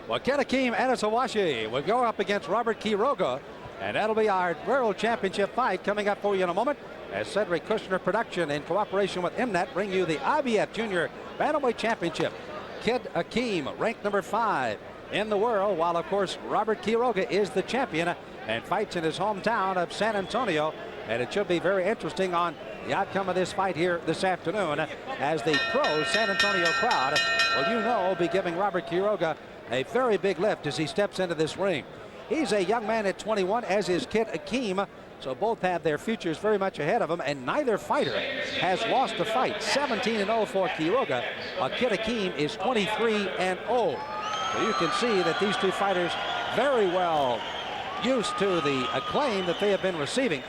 Well, Akeem Anifowoshe will go up against Robert Quiroga, and that'll be our World Championship fight coming up for you in a moment, as Cedric Kushner Production, in cooperation with MNET, bring you the IBF Junior Bantamweight Championship. Kid Akeem, ranked number 5 in the world, while of course Robert Quiroga is the champion and fights in his hometown of San Antonio. And it should be very interesting on the outcome of this fight here this afternoon, as the pro San Antonio crowd, well, will be giving Robert Quiroga a very big lift as he steps into this ring. He's a young man at 21, as is Kid Akeem, so both have their futures very much ahead of them, and neither fighter has lost a fight. 17-0 for Quiroga. Kid Akeem is 23-0. So you can see that these two fighters very well used to the acclaim that they have been receiving,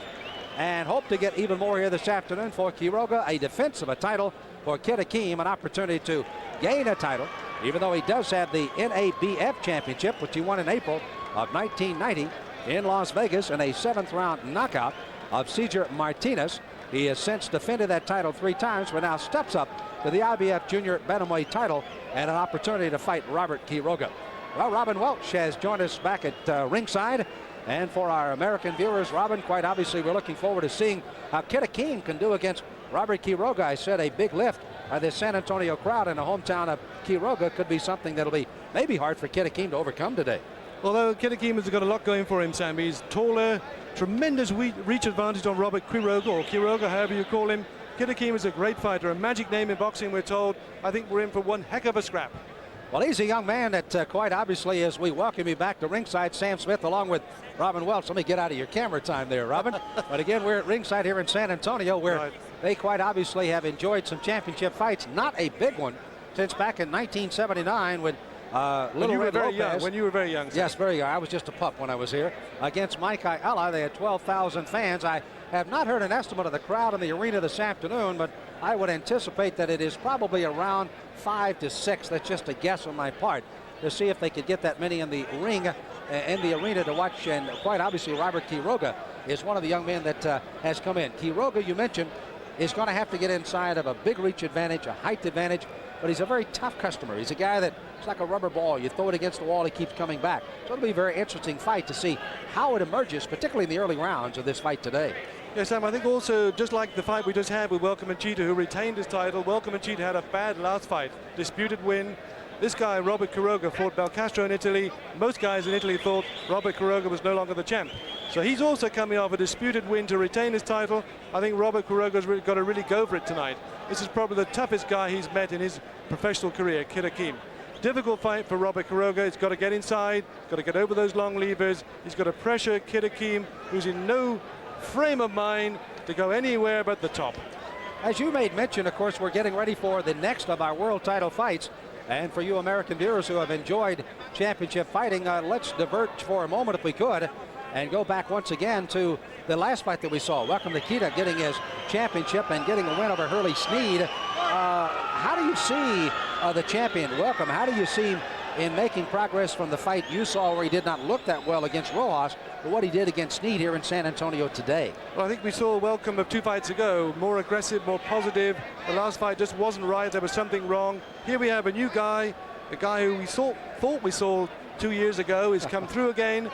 and hope to get even more here this afternoon. For Quiroga, a defense of a title. For Kid Akeem, an opportunity to gain a title, even though he does have the NABF championship, which he won in April of 1990 in Las Vegas in a 7th round knockout of Cesar Martinez. He has since defended that title 3 times, but now steps up to the IBF Junior Bantamweight title and an opportunity to fight Robert Quiroga. Well, Robin Welch has joined us back at ringside. And for our American viewers, Robin, quite obviously we're looking forward to seeing how Kid Akeem can do against Robert Quiroga. I said a big lift by the San Antonio crowd in the hometown of Quiroga could be something that'll be maybe hard for Kid Akeem to overcome today. Although Kid Akeem has got a lot going for him, Sam. He's taller, tremendous reach advantage on Robert Quiroga, or Quiroga, however you call him. Kid Akeem is a great fighter, a magic name in boxing, we're told. I think we're in for one heck of a scrap. Well, he's a young man that quite obviously, as we welcome you back to ringside, Sam Smith along with Robin Welch. Let me get out of your camera time there, Robin. But again, we're at ringside here in San Antonio, where they quite obviously have enjoyed some championship fights. Not a big one since back in 1979 when Little Red Lopez. When you were very young. Sir. Yes, very young. I was just a pup when I was here. Against Mike Ayala, they had 12,000 fans. I have not heard an estimate of the crowd in the arena this afternoon, but I would anticipate that it is probably around 5 to 6. That's just a guess on my part, to see if they could get that many in the ring, in the arena to watch. And quite obviously, Robert Quiroga is one of the young men that has come in. Quiroga, you mentioned, is going to have to get inside of a big reach advantage, a height advantage, but he's a very tough customer. He's a guy that it's like a rubber ball. You throw it against the wall, he keeps coming back. So it'll be a very interesting fight to see how it emerges, particularly in the early rounds of this fight today. Yes, Sam, I think also, just like the fight we just had with Welcome Anchita, who retained his title, Welcome Anchita had a bad last fight, disputed win. This guy, Robert Quiroga, fought Belcastro in Italy. Most guys in Italy thought Robert Quiroga was no longer the champ. So he's also coming off a disputed win to retain his title. I think Robert Quiroga's got to really go for it tonight. This is probably the toughest guy he's met in his professional career, Kid Akeem. Difficult fight for Robert Quiroga. He's got to get inside, got to get over those long levers. He's got to pressure Kid Akeem, who's in no frame of mind to go anywhere but the top. As you made mention, of course, we're getting ready for the next of our world title fights. And for you American viewers who have enjoyed championship fighting, let's divert for a moment, if we could, and go back once again to the last fight that we saw. Welcome Nikita getting his championship and getting a win over Hurley Sneed. How do you see the champion, Welcome, how do you see him in making progress from the fight you saw where he did not look that well against Rojas, but what he did against Sneed here in San Antonio today? Well, I think we saw Welcome of 2 fights ago, more aggressive, more positive. The last fight just wasn't right. There was something wrong. Here we have a new guy, a guy who we thought we saw 2 years ago. He's come through again.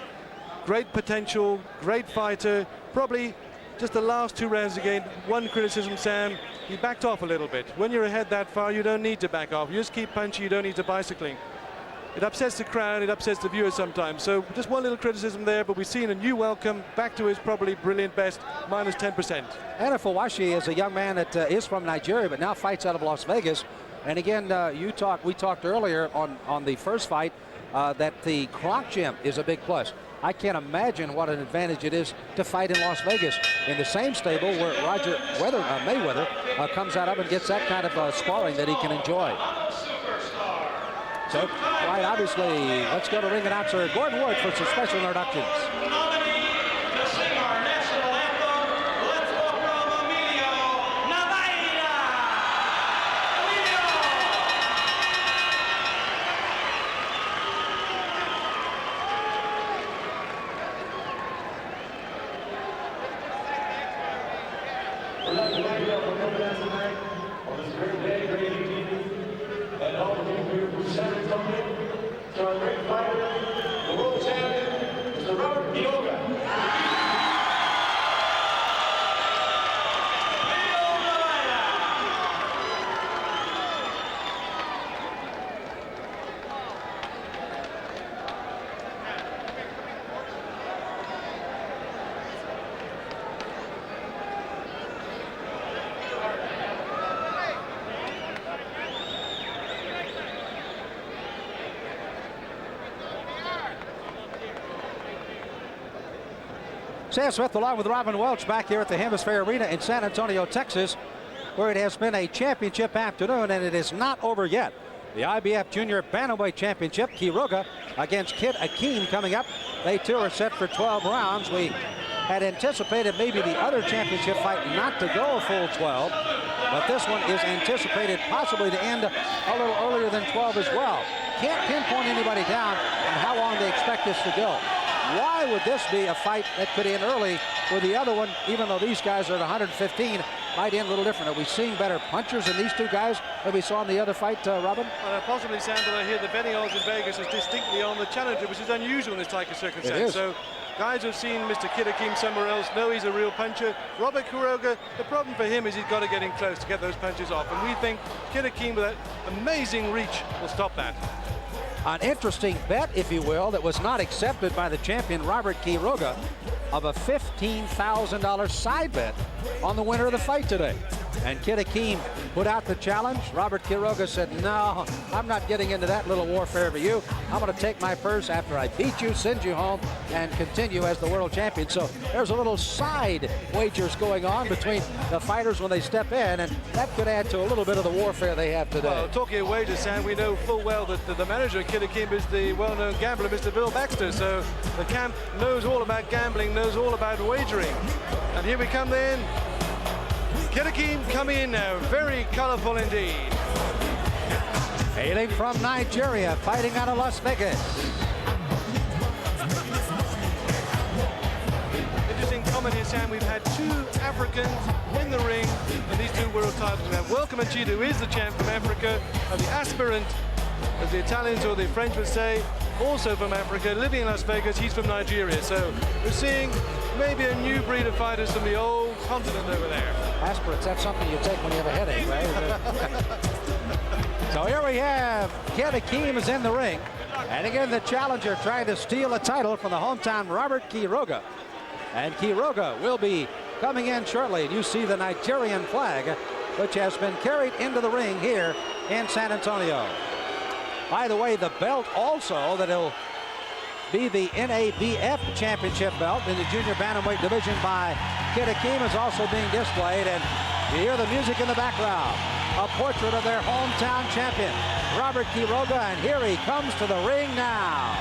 Great potential, great fighter. Probably just the last 2 rounds again. One criticism, Sam, he backed off a little bit. When you're ahead that far, you don't need to back off. You just keep punching, you don't need to bicycling. It upsets the crowd, it upsets the viewers sometimes. So just one little criticism there, but we've seen a new Welcome back to his probably brilliant best, minus 10%. Anifowoshe is a young man that is from Nigeria, but now fights out of Las Vegas. And again, we talked earlier on the first fight that the Kronk gym is a big plus. I can't imagine what an advantage it is to fight in Las Vegas in the same stable where Roger Mayweather comes out of and gets that kind of sparring that he can enjoy. So, quite obviously, let's go to ring announcer Gordon Wood for some special introductions. And all of you who San Antonio, Sam Smith along with Robin Welch back here at the Hemisphere Arena in San Antonio, Texas, where it has been a championship afternoon, and it is not over yet. The IBF Junior Bantamweight Championship, Quiroga against Kid Akeem coming up. They too are set for 12 rounds. We had anticipated maybe the other championship fight not to go a full 12, but this one is anticipated possibly to end a little earlier than 12 as well. Can't pinpoint anybody down on how long they expect this to go. Why would this be a fight that could end early where the other one, even though these guys are at 115, might end a little different? Are we seeing better punchers in these two guys than we saw in the other fight, Robin? Possibly, Sam, but I hear the betting odds in Vegas is distinctly on the challenger, which is unusual in this type of circumstance. So guys who've seen Mr. Kid Akeem somewhere else know he's a real puncher. Robert Quiroga, the problem for him is he's got to get in close to get those punches off. And we think Kid Akeem, with that amazing reach, will stop that. An interesting bet, if you will, that was not accepted by the champion, Robert Quiroga, of a $15,000 side bet on the winner of the fight today. And Kid Akeem put out the challenge. Robert Quiroga said, no, I'm not getting into that little warfare for you. I'm going to take my purse after I beat you, send you home, and continue as the world champion. So there's a little side wagers going on between the fighters when they step in, and that could add to a little bit of the warfare they have today. Well, talking of wagers, Sam, we know full well that the manager of Kid Akeem is the well-known gambler, Mr. Bill Baxter. So the camp knows all about gambling, knows all about wagering. And here we come then. Kid Akeem coming in now, very colorful indeed. Hailing from Nigeria, fighting out of Las Vegas. Interesting comment here, Sam. We've had two Africans in the ring in these two world titles. We have Welcome Achida, who is the champ from Africa, and the aspirant, as the Italians or the French would say, also from Africa, living in Las Vegas. He's from Nigeria. So we're seeing maybe a new breed of fighters from the old continent over there. Aspirants, that's something you take when you have a headache, right? So here we have Kid Akeem is in the ring. And again, the challenger trying to steal a title from the hometown Robert Quiroga. And Quiroga will be coming in shortly. And you see the Nigerian flag, which has been carried into the ring here in San Antonio. By the way, the belt also that will be the NABF championship belt in the junior bantamweight division by Kid Akeem is also being displayed, and you hear the music in the background. A portrait of their hometown champion, Robert Quiroga, and here he comes to the ring now.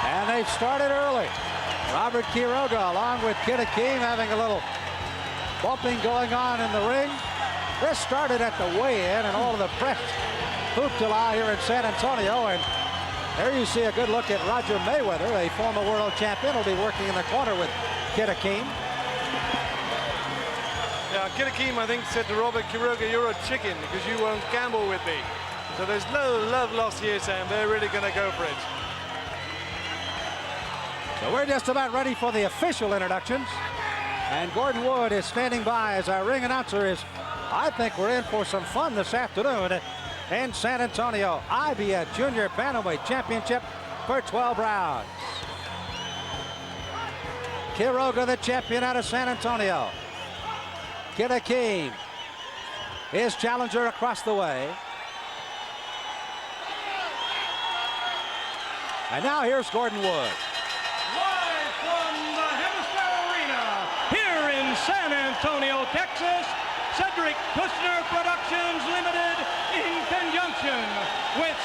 And they've started early. Robert Quiroga along with Kid Akeem having a little bumping going on in the ring. This started at the weigh-in and all of the press hoopla here in San Antonio. And there you see a good look at Roger Mayweather, a former world champion, will be working in the corner with Kid Akeem. Yeah, Kid Akeem, I think, said to Robert Quiroga, you're a chicken because you won't gamble with me. So there's no love lost here, Sam. They're really going to go for it. So we're just about ready for the official introductions. And Gordon Wood is standing by as our ring announcer is. I think we're in for some fun this afternoon in San Antonio. IBF Junior Bantamweight Championship for 12 rounds. Quiroga, the champion out of San Antonio. Kid Akeem, his challenger across the way. And now here's Gordon Wood. Live from the Hemisphere Arena here in San Antonio, Texas, Cedric Kushner Productions Limited in conjunction with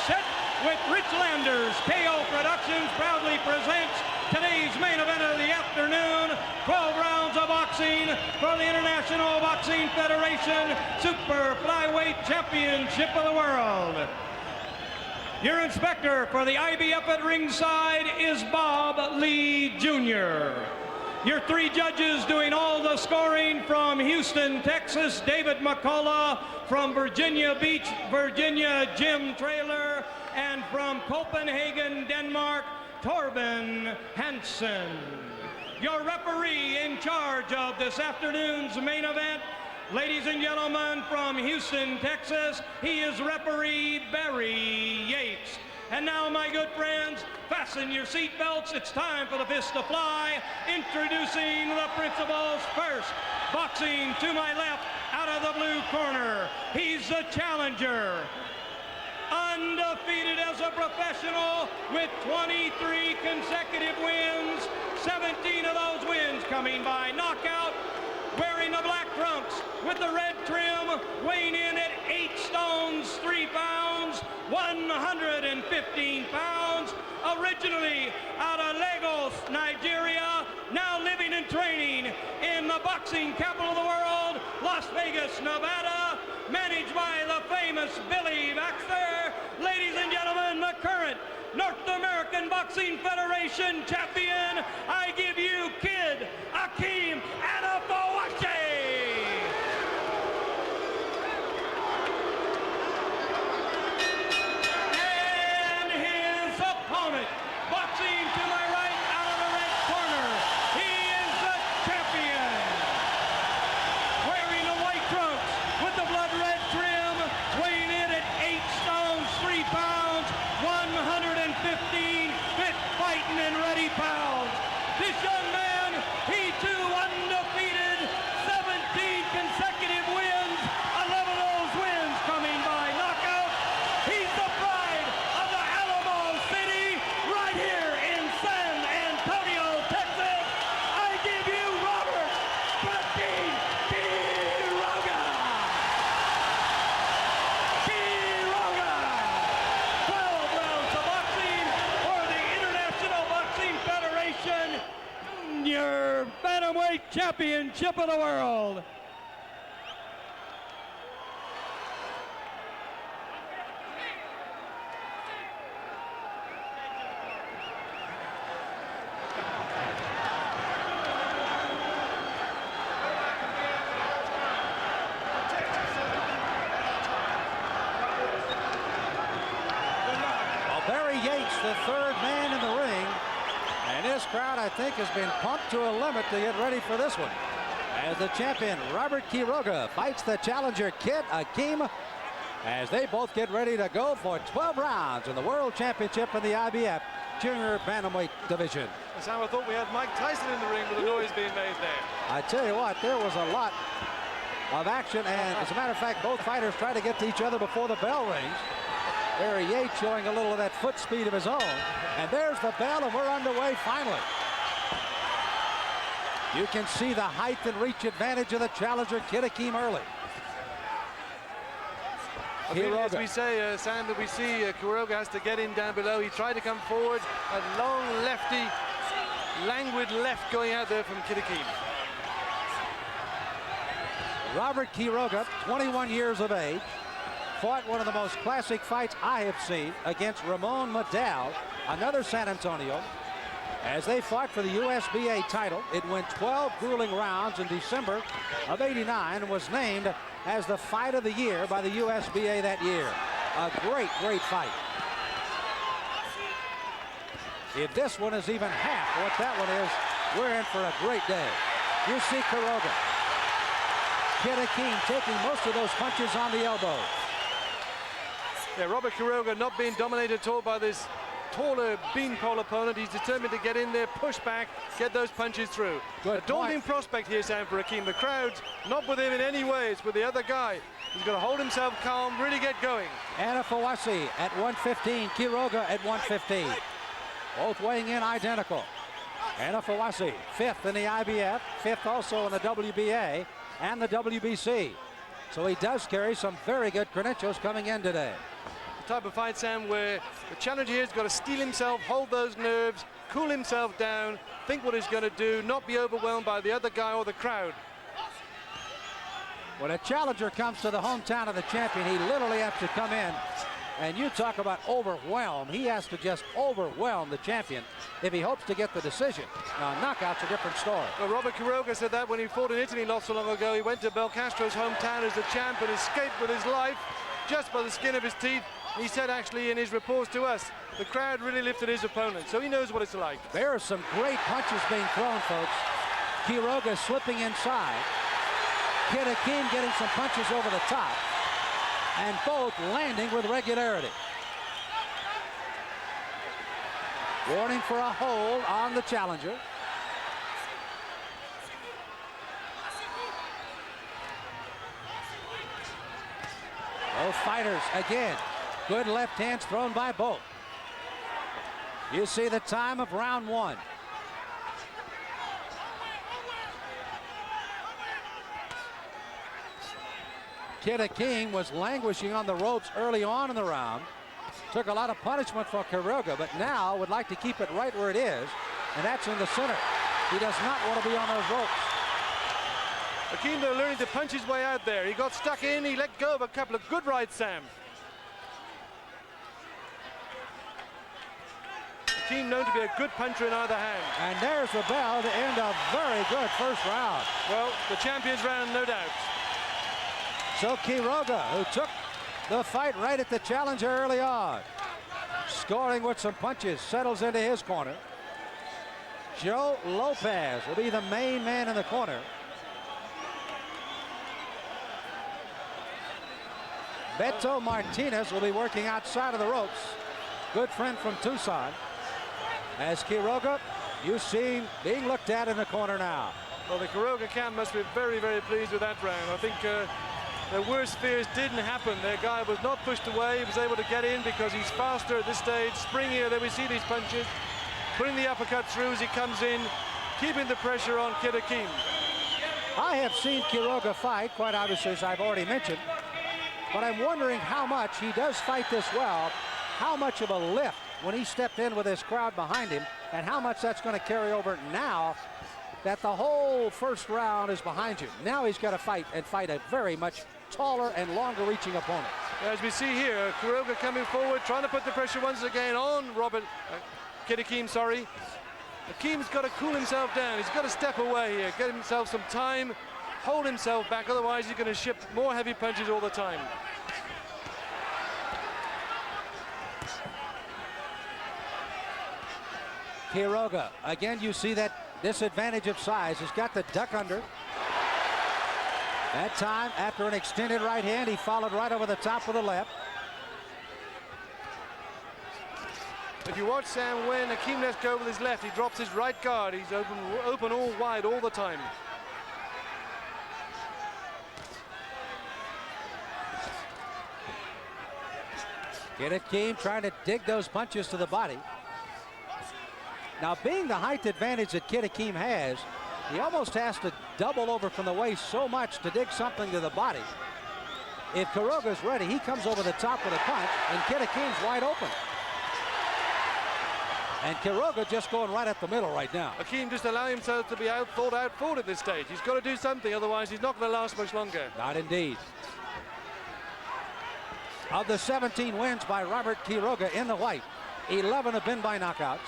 Rich Landers. KO Productions proudly presents today's main event of the afternoon. 12 rounds of boxing for the International Boxing Federation Super Flyweight Championship of the World. Your inspector for the IBF at ringside is Bob Lee Jr. Your three judges doing all the scoring from Houston, Texas, David McCullough, from Virginia Beach, Virginia, Jim Traylor, and from Copenhagen, Denmark, Torben Hansen. your referee in charge of this afternoon's main event. Ladies and gentlemen, from Houston, Texas, he is referee Barry Yates. And now, my good friends, fasten your seatbelts. It's time for the fist to fly. Introducing the principals first. Boxing to my left, out of the blue corner, he's the challenger. Undefeated as a professional with 23 consecutive wins, 17 of those wins coming by knockout. Wearing the black trunks with the red trim, weighing in at 8 stones, 3 pounds, 115 pounds, originally out of Lagos, Nigeria, now living and training in the boxing capital of the world, Las Vegas, Nevada, managed by the famous Billy Baxter. Ladies and gentlemen, the current North American Boxing Federation champion, I give you Kid Akeem Anifowoshe. And his opponent, boxing to my right out of the red corner, he is the champion. Wearing the white trunks with the blood red trim, weighing in at 8 stones, 3 pounds, 115 fit, fighting and ready pounds. This young man, he too undefeated, 17 consecutive wins, 11 of those wins coming by knockout. He's the pride of the Alamo City, right here in San Antonio, Texas. I give you Robert Akeem Quiroga. Quiroga. 12 rounds of boxing for the International Boxing Federation Junior Bantamweight Championship of the World. Well, Barry Yates, the third man in the ring. And this crowd, I think, has been pumped to a limit to get ready for this one. As the champion, Robert Quiroga, fights the challenger, Kid Akeem, as they both get ready to go for 12 rounds in the World Championship in the IBF Junior Bantamweight Division. Sam, I thought we had Mike Tyson in the ring with the noise being made there. I tell you what, there was a lot of action, and as a matter of fact, both fighters try to get to each other before the bell rings. Barry Yates showing a little of that foot speed of his own. And there's the bell, and we're underway finally. You can see the height and reach advantage of the challenger, Kid Akeem, early. As we say, Sam, that we see Quiroga has to get in down below. He tried to come forward, a long lefty, languid left going out there from Kid Akeem. Robert Quiroga, 21 years of age, fought one of the most classic fights I have seen against Ramon Medal, another San Antonio, as they fought for the USBA title. It went 12 grueling rounds in December of '89 and was named as the fight of the year by the USBA that year. A great, great fight. If this one is even half what that one is, we're in for a great day. You see Quiroga. Kid Akeem taking most of those punches on the elbow. Yeah, Robert Quiroga not being dominated at all by this taller beanpole opponent. He's determined to get in there, push back, get those punches through. Good a daunting prospect here, Sam, for Akeem. The crowd's not with him in any way. It's with the other guy. He's got to hold himself calm, really get going. Anifowoshe at 115, Quiroga at 115. Both weighing in identical. Anifowoshe, 5th in the IBF, 5th also in the WBA and the WBC. So he does carry some very good credentials coming in today. The type of fight, Sam, where the challenger here has got to steel himself, hold those nerves, cool himself down, think what he's going to do, not be overwhelmed by the other guy or the crowd. When a challenger comes to the hometown of the champion, he literally has to come in And you talk about overwhelm. He has to just overwhelm the champion if he hopes to get the decision. Now, knockout's a different story. Well, Robert Quiroga said that when he fought in Italy not so long ago. He went to Belcastro's hometown as the champ and escaped with his life just by the skin of his teeth. He said actually in his reports to us, the crowd really lifted his opponent, so he knows what it's like. There are some great punches being thrown, folks. Quiroga slipping inside. Kid Akeem getting some punches over the top. And both landing with regularity. Warning for a hold on the challenger. Both fighters again. Good left hands thrown by both. You see the time of round one. Kid Akeem was languishing on the ropes early on in the round. Took a lot of punishment for Quiroga, but now would like to keep it right where it is, and that's in the center. He does not want to be on those ropes. Akeem, though, learning to punch his way out there. He got stuck in, he let go of a couple of good rights, Sam. Akeem known to be a good puncher in either hand. And there's the bell to end a very good first round. Well, the champion's round, no doubt. So Quiroga, who took the fight right at the challenger early on, scoring with some punches, settles into his corner. Joe Lopez will be the main man in the corner. Beto Martinez will be working outside of the ropes. Good friend from Tucson. As Quiroga, you see being looked at in the corner now. Well, the Quiroga camp must be very, very pleased with that round. I think their worst fears didn't happen. Their guy was not pushed away. He was able to get in because he's faster at this stage, springier. Then we see these punches, putting the uppercut through as he comes in, keeping the pressure on Kid Akeem. I have seen Quiroga fight, quite obviously, as I've already mentioned, but I'm wondering how much he does fight this well, how much of a lift when he stepped in with his crowd behind him, and how much that's going to carry over now that the whole first round is behind you. Now he's got to fight, and fight a very much taller and longer reaching opponent. As we see here, Quiroga coming forward, trying to put the pressure once again on Kid Akeem, sorry. Akeem's got to cool himself down. He's got to step away here, get himself some time, hold himself back, otherwise he's going to ship more heavy punches all the time. Quiroga, again you see that disadvantage of size. He's got the duck under. That time, after an extended right hand, he followed right over the top with a left. If you watch Sam, when Akeem lets go with his left, he drops his right guard. He's open all wide all the time. Kid Akeem trying to dig those punches to the body. Now, being the height advantage that Kid Akeem has, he almost has to double over from the waist so much to dig something to the body. If Quiroga's ready, he comes over the top with a punch, and Kid Akeem's wide open. And Quiroga just going right at the middle right now. Akeem just allowing himself to be outthought, outfought at this stage. He's got to do something, otherwise he's not going to last much longer. Not indeed. Of the 17 wins by Robert Quiroga in the white, 11 have been by knockouts.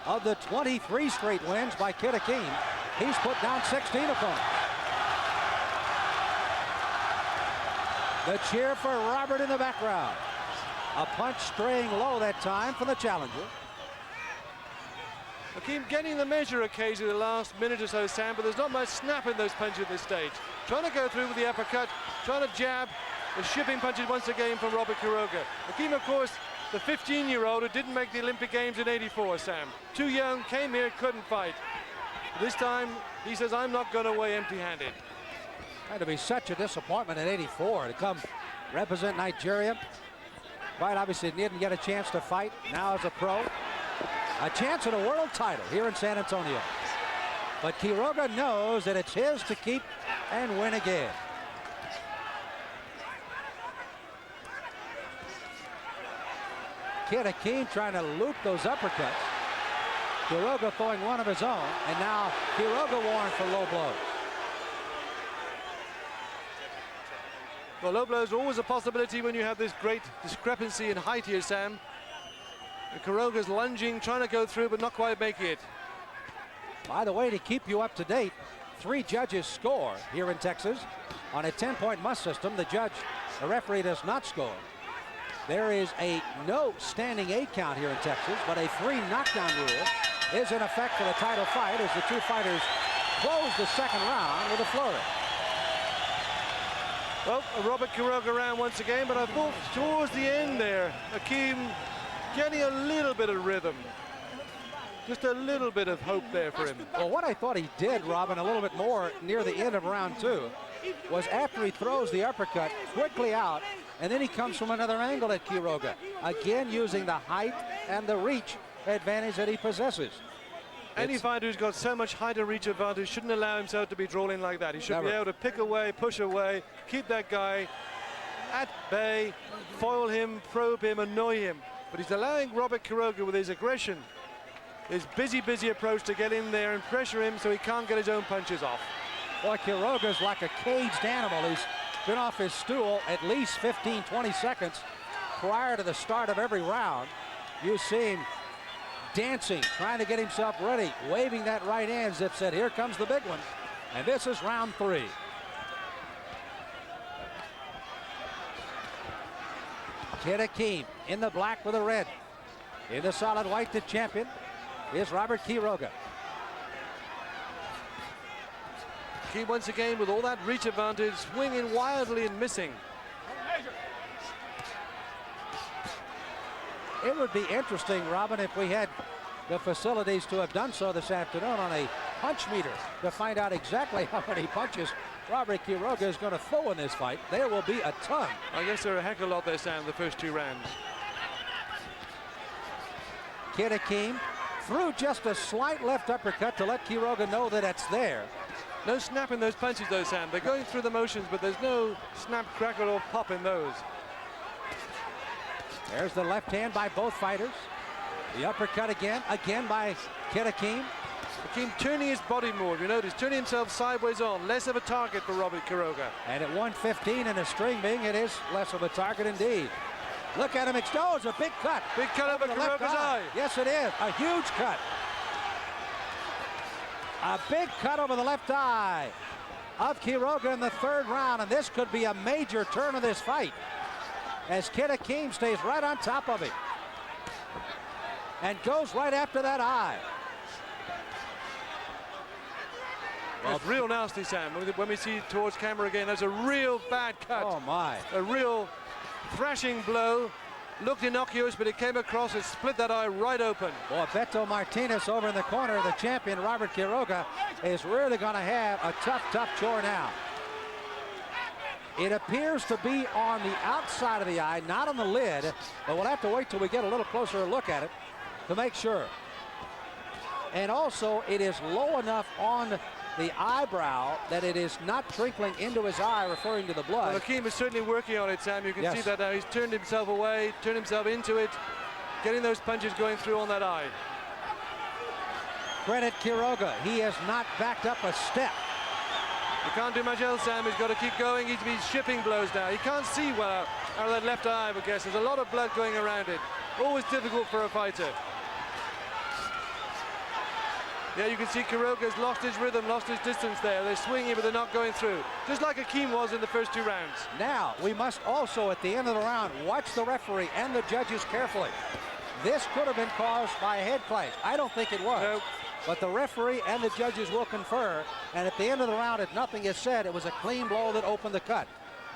Of the 23 straight wins by Kid Akeem, he's put down 16 opponents. The cheer for Robert in the background. A punch straying low that time from the challenger. Akeem getting the measure occasionally the last minute or so, Sam, but there's not much snap in those punches at this stage. Trying to go through with the uppercut, trying to jab, the shipping punches once again from Robert Quiroga. Akeem, of course, the 15-year-old who didn't make the Olympic Games in '84, Sam. Too young, came here, couldn't fight. This time, he says, I'm not going away empty-handed. Had to be such a disappointment in '84 to come represent Nigeria. Quite obviously didn't get a chance to fight. Now as a pro, a chance at a world title here in San Antonio. But Quiroga knows that it's his to keep and win again. Kid Akeem trying to loop those uppercuts. Quiroga throwing one of his own, and now Quiroga warned for low blows. Well, low blows are always a possibility when you have this great discrepancy in height here, Sam. Quiroga's lunging, trying to go through, but not quite making it. By the way, to keep you up to date, 3 judges score here in Texas. On a 10-point must system, the referee does not score. There is a no standing 8 count here in Texas, but a 3 knockdown rule is in effect for the title fight as the 2 fighters close the second round with a flurry. Well, a Robert Quiroga round once again, but I thought towards the end there, Akeem getting a little bit of rhythm. Just a little bit of hope there for him. Well, what I thought he did, Robin, a little bit more near the end of round 2, was after he throws the uppercut quickly out, and then he comes from another angle at Quiroga, again using the height and the reach advantage that he possesses. Any fighter who's got so much height and reach advantage shouldn't allow himself to be drawn in like that. He should be able to pick away, push away, keep that guy at bay, foil him, probe him, annoy him. But he's allowing Robert Quiroga with his aggression, his busy approach to get in there and pressure him so he can't get his own punches off. Boy, Quiroga's like a caged animal. He's been off his stool at least 15, 20 seconds prior to the start of every round. You see him dancing, trying to get himself ready, waving that right hand as if said, here comes the big one. And this is round 3. Kid Akeem in the black with the red. In the solid white, the champion is Robert Quiroga. Akeem once again with all that reach advantage, swinging wildly and missing. It would be interesting, Robin, if we had the facilities to have done so this afternoon on a punch meter to find out exactly how many punches Robert Quiroga is going to throw in this fight. There will be a ton. I guess there are a heck of a lot there, Sam, the first 2 rounds. Kid Akeem threw just a slight left uppercut to let Quiroga know that it's there. No snap in those punches though, Sam. They're going through the motions, but there's no snap, crackle, or pop in those. There's the left hand by both fighters. The uppercut again by Kid Akeem. Akeem turning his body more, you notice, turning himself sideways on, less of a target for Robert Quiroga. And at 115 and a string being, it is less of a target indeed. Look at him expose, a big cut. Big cut over Quiroga's eye. Yes, it is, a huge cut. A big cut over the left eye of Quiroga in the 3rd round, and this could be a major turn of this fight as Kid Akeem stays right on top of him and goes right after that eye. Well, it's real nasty, Sam. When we see towards camera again, that's a real bad cut. Oh, my. A real thrashing blow. Looked innocuous, but it came across and split that eye right open. Boy, Beto Martinez over in the corner, the champion, Robert Quiroga, is really going to have a tough chore now. It appears to be on the outside of the eye, not on the lid, but we'll have to wait till we get a little closer look at it to make sure. And also, it is low enough on the eyebrow that it is not trickling into his eye, referring to the blood. Well, Akeem is certainly working on it, Sam. You can see that now. He's turned himself away, turned himself into it, getting those punches going through on that eye. Credit Quiroga. He has not backed up a step. He can't do much else, Sam. He's got to keep going. He's been shipping blows now. He can't see well out of that left eye, I would guess. There's a lot of blood going around it. Always difficult for a fighter. Yeah, you can see Quiroga's lost his rhythm, lost his distance there. They're swinging, but they're not going through. Just like Akeem was in the first 2 rounds. Now, we must also, at the end of the round, watch the referee and the judges carefully. This could have been caused by a head clash. I don't think it was. Nope. But the referee and the judges will confer. And at the end of the round, if nothing is said, it was a clean blow that opened the cut.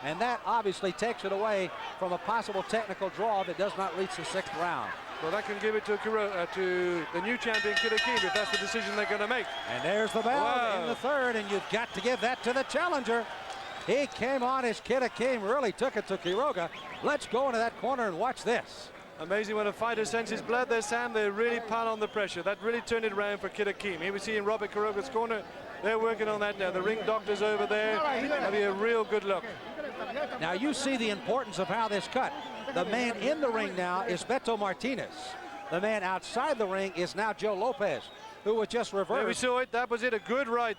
And that obviously takes it away from a possible technical draw that does not reach the 6th round. Well, that can give it to the new champion, Kid Akeem, if that's the decision they're going to make. And there's the bell in the 3rd, and you've got to give that to the challenger. He came on as Kid Akeem really took it to Quiroga. Let's go into that corner and watch this. Amazing when a fighter senses blood there, Sam. They really pile on the pressure. That really turned it around for Kid Akeem. Here we see in Robert Quiroga's corner. They're working on that now. The ring doctor's over there. That'll be a real good look. Now you see the importance of how this cut. The man in the ring now is Beto Martinez. The man outside the ring is now Joe Lopez, who was just reversed. There we saw it. That was it. A good right.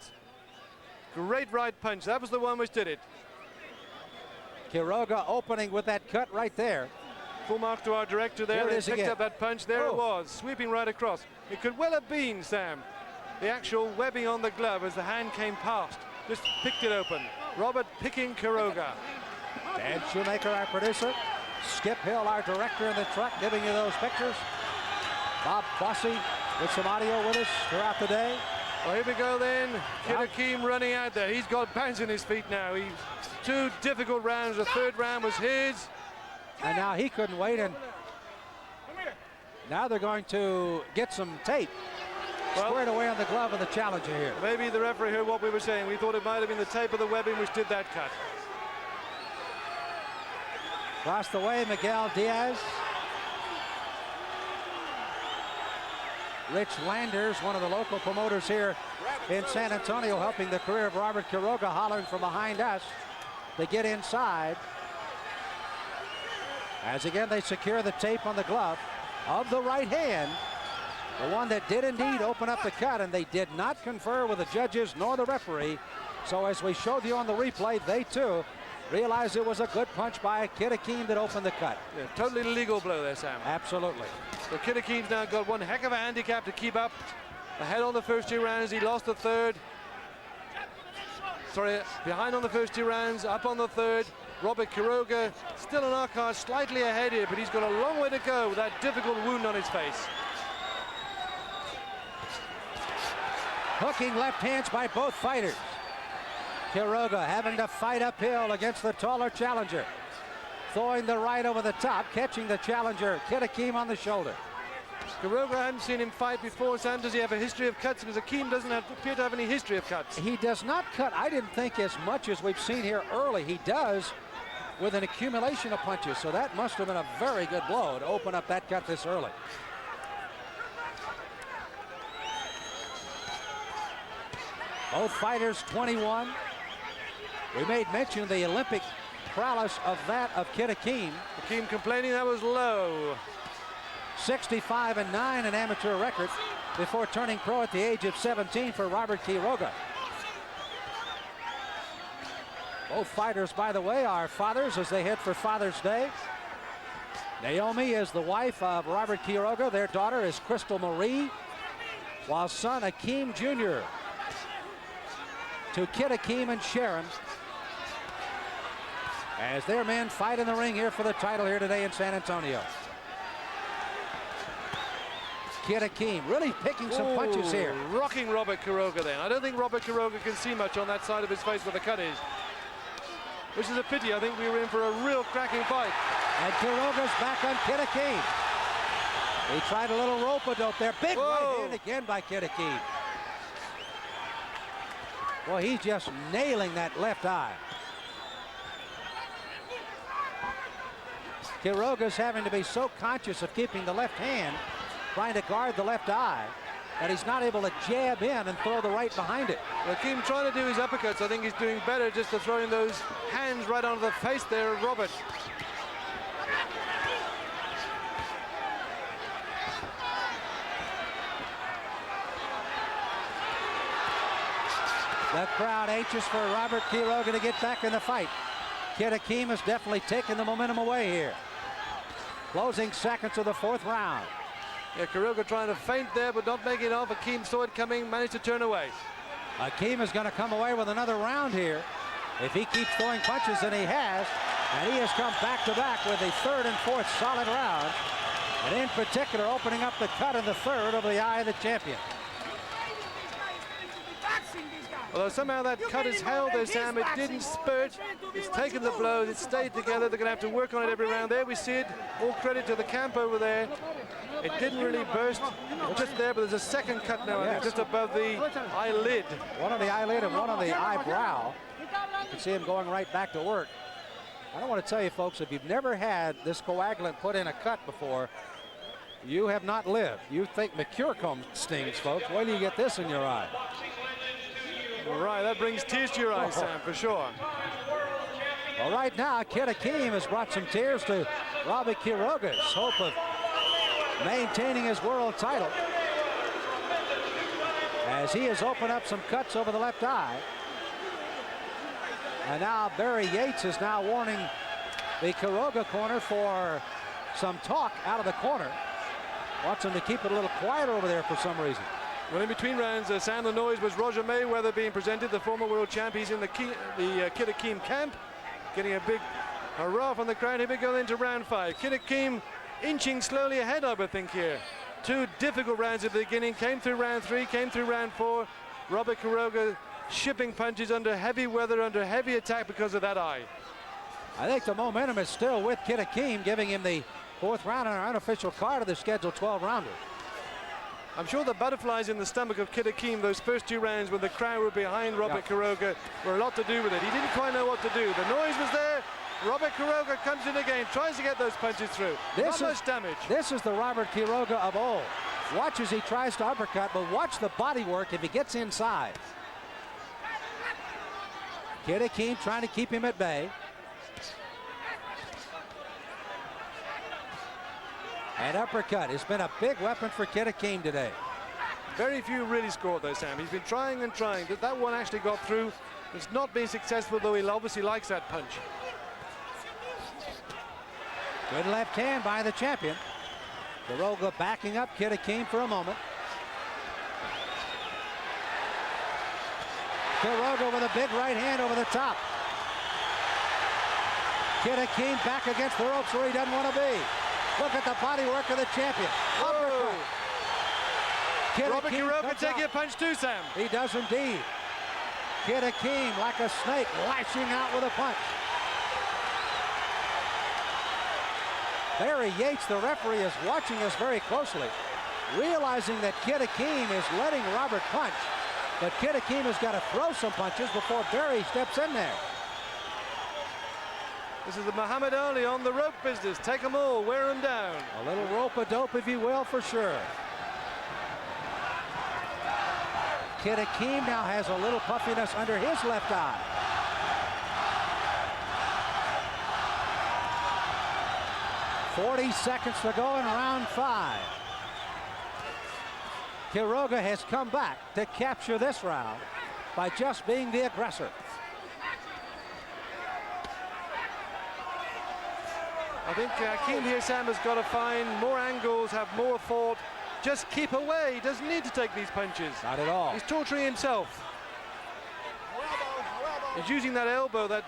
Great right punch. That was the one which did it. Quiroga opening with that cut right there. Full mark to our director there. Here it They is picked again. up that punch. There it was, sweeping right across. It could well have been, Sam, the actual webbing on the glove as the hand came past. Just picked it open. Robert picking Quiroga. Dan Shoemaker, our producer. Skip Hill, our director in the truck, giving you those pictures. Bob Bossy with some audio with us throughout the day. Well, here we go then. Kid Akeem running out there. He's got bounce in his feet now. Two difficult rounds. The third round was his. And now he couldn't wait, and now they're going to get some tape squared away on the glove of the challenger here. Maybe the referee heard what we were saying. We thought it might have been the tape of the webbing which did that cut. Across the way, Miguel Diaz. Rich Landers, one of the local promoters here in San Antonio, helping the career of Robert Quiroga, hollering from behind us to get inside. As again, they secure the tape on the glove of the right hand, the one that did indeed open up the cut, and they did not confer with the judges nor the referee. So as we showed you on the replay, they too realized it was a good punch by Kid Akeem that opened the cut. Yeah, totally legal blow there, Sam. Absolutely. So Kid Akeem's now got one heck of a handicap to keep up. Ahead on the first two rounds, he lost the third. Sorry, behind on the first two rounds, up on the third. Robert Quiroga still in our car, slightly ahead here, but he's got a long way to go with that difficult wound on his face. Hooking left hands by both fighters. Quiroga having to fight uphill against the taller challenger. Throwing the right over the top, catching the challenger, Kid Akeem, on the shoulder. Quiroga, I hadn't seen him fight before. Sam, does he have a history of cuts? Because Akeem doesn't appear to have any history of cuts. He does not cut, I didn't think, as much as we've seen here early. He does with an accumulation of punches, so that must have been a very good blow to open up that cut this early. Both fighters 21. We made mention of the Olympic prowess of that of Kid Akeem. Akeem complaining that was low. 65-9, an amateur record before turning pro at the age of 17 for Robert Quiroga. Both fighters, by the way, are fathers as they head for Father's Day. Naomi is the wife of Robert Quiroga. Their daughter is Crystal Marie, while son Akeem Jr. to Kid Akeem and Sharon, as their men fight in the ring here for the title here today in San Antonio. Kid Akeem really picking some punches here. Rocking Robert Quiroga then. I don't think Robert Quiroga can see much on that side of his face where the cut is. Which is a pity. I think we were in for a real cracking fight. And Quiroga's back on Kid Akeem. He tried a little rope-a-dope there. Big right hand again by Kid Akeem. Well, he's just nailing that left eye. Quiroga's having to be so conscious of keeping the left hand, trying to guard the left eye, that he's not able to jab in and throw the right behind it. Akeem trying to do his uppercuts. I think he's doing better just to throwing those hands right onto the face there of Robert. The crowd anxious for Robert Quiroga to get back in the fight. Kid Akeem has definitely taken the momentum away here. Closing seconds of the fourth round. Yeah, Quiroga trying to feint there, but not making it off. Akeem saw it coming, managed to turn away. Akeem is going to come away with another round here if he keeps throwing punches, and he has. And he has come back-to-back with the third and fourth solid round. And in particular, opening up the cut in the third over the eye of the champion. Although somehow that cut is held there, Sam. It didn't spurt. It's taken the blows. It stayed together. They're going to have to work on it every round. There we see it. All credit to the camp over there. It didn't really burst just there, but there's a second cut now, I think, just above the eyelid. One on the eyelid and one on the eyebrow. You can see him going right back to work. I don't want to tell you, folks, if you've never had this coagulant put in a cut before, you have not lived. You think McCurcombe stings, folks. Wait till you get this in your eye. All right, that brings tears to your eyes, Sam, for sure. Well, right now, Kid Akeem has brought some tears to Robert Quiroga's hope of maintaining his world title, as he has opened up some cuts over the left eye. And now Barry Yates is now warning the Quiroga corner for some talk out of the corner. Wants him to keep it a little quieter over there for some reason. Well, in between rounds, Sam, the noise was Roger Mayweather being presented, the former world champ. He's in the Kid Akeem camp, getting a big hurrah from the crowd. Here we go into round 5. Kid Akeem inching slowly ahead, I would think here. 2 difficult rounds at the beginning, came through round 3, came through round 4. Robert Quiroga shipping punches under heavy weather, under heavy attack because of that eye. I think the momentum is still with Kid Akeem, giving him the 4th round on our unofficial card of the scheduled 12-rounder. I'm sure the butterflies in the stomach of Kid Akeem, those first 2 rounds when the crowd were behind Robert Quiroga, were a lot to do with it. He didn't quite know what to do. The noise was there. Robert Quiroga comes in again, tries to get those punches through. Not much damage. This is the Robert Quiroga of old. Watch as he tries to uppercut, but watch the body work if he gets inside. Kid Akeem trying to keep him at bay. And uppercut has been a big weapon for Kid Akeem today. Very few really scored though, Sam. He's been trying and trying. That one actually got through. It's not been successful, though he obviously likes that punch. Good left hand by the champion. Quiroga backing up Kid Akeem for a moment. Quiroga with a big right hand over the top. Kid Akeem back against the ropes where he doesn't want to be. Look at the body work of the champion. Robert Quiroga taking a punch too, Sam. He does indeed. Kid Akeem, like a snake, lashing out with a punch. Barry Yates, the referee, is watching us very closely, realizing that Kid Akeem is letting Robert punch. But Kid Akeem has got to throw some punches before Barry steps in there. This is the Muhammad Ali on the rope business. Take them all, wear them down. A little rope-a-dope, if you will, for sure. Kid Akeem now has a little puffiness under his left eye. .40 seconds to go in round 5. Quiroga has come back to capture this round by just being the aggressor. I think Akeem here, Sam, has got to find more angles, have more thought. Just keep away. He doesn't need to take these punches. Not at all. He's torturing himself. He's using that elbow, that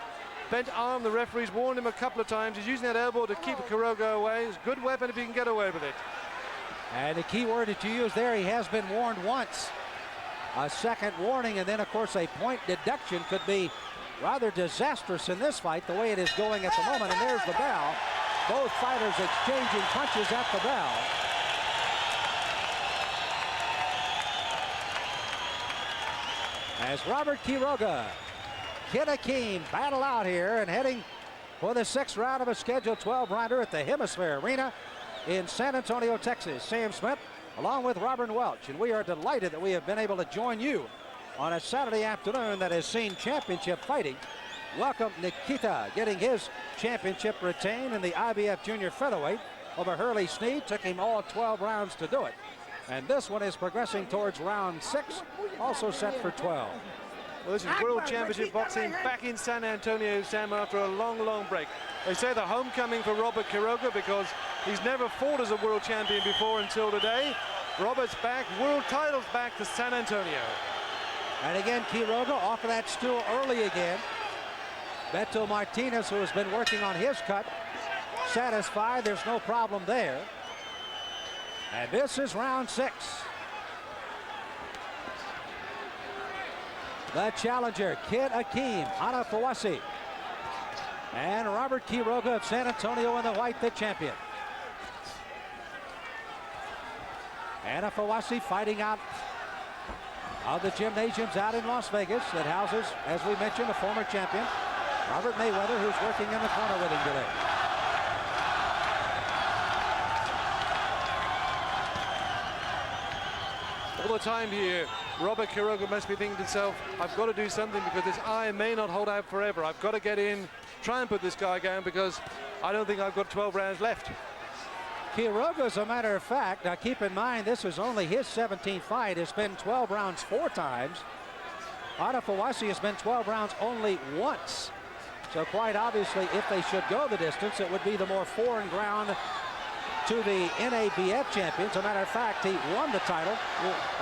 bent arm. The referee's warned him a couple of times. He's using that elbow to keep Quiroga away. It's a good weapon if he can get away with it. And the key word that you use there, he has been warned once. A second warning, and then, of course, a point deduction could be rather disastrous in this fight, the way it is going at the moment. And there's the bell. Both fighters exchanging punches at the bell. As Robert Quiroga, Kid Akeem battle out here and heading for the 6th round of a scheduled 12-rounder at the Hemisphere Arena in San Antonio, Texas. Sam Smith along with Robert Welch, and we are delighted that we have been able to join you on a Saturday afternoon that has seen championship fighting. Welcome Nikita getting his championship retained in the IBF Junior Featherweight over Hurley Sneed. Took him all 12 rounds to do it. And this one is progressing towards round 6, also set for 12. Well, this is World Championship Boxing back in San Antonio, Sam, after a long, long break. They say the homecoming for Robert Quiroga because he's never fought as a world champion before until today. Robert's back, world titles back to San Antonio. And again, Quiroga off of that stool early again. Beto Martinez, who has been working on his cut, satisfied. There's no problem there. And this is round 6. The challenger, Kid Akeem Anifowoshe. And Robert Quiroga of San Antonio in the white, the champion. Anifowoshe fighting out of the gymnasiums out in Las Vegas that houses, as we mentioned, the former champion, Robert Mayweather, who's working in the corner with him today. All the time here, Robert Quiroga must be thinking to himself, I've got to do something because this eye may not hold out forever. I've got to get in, try and put this guy down because I don't think I've got 12 rounds left. Quiroga, as a matter of fact, now keep in mind this is only his 17th fight. It's been 12 rounds 4 times. Anifowoshe has been 12 rounds only once. So quite obviously, if they should go the distance, it would be the more foreign ground to the NABF champions. As a matter of fact, he won the title,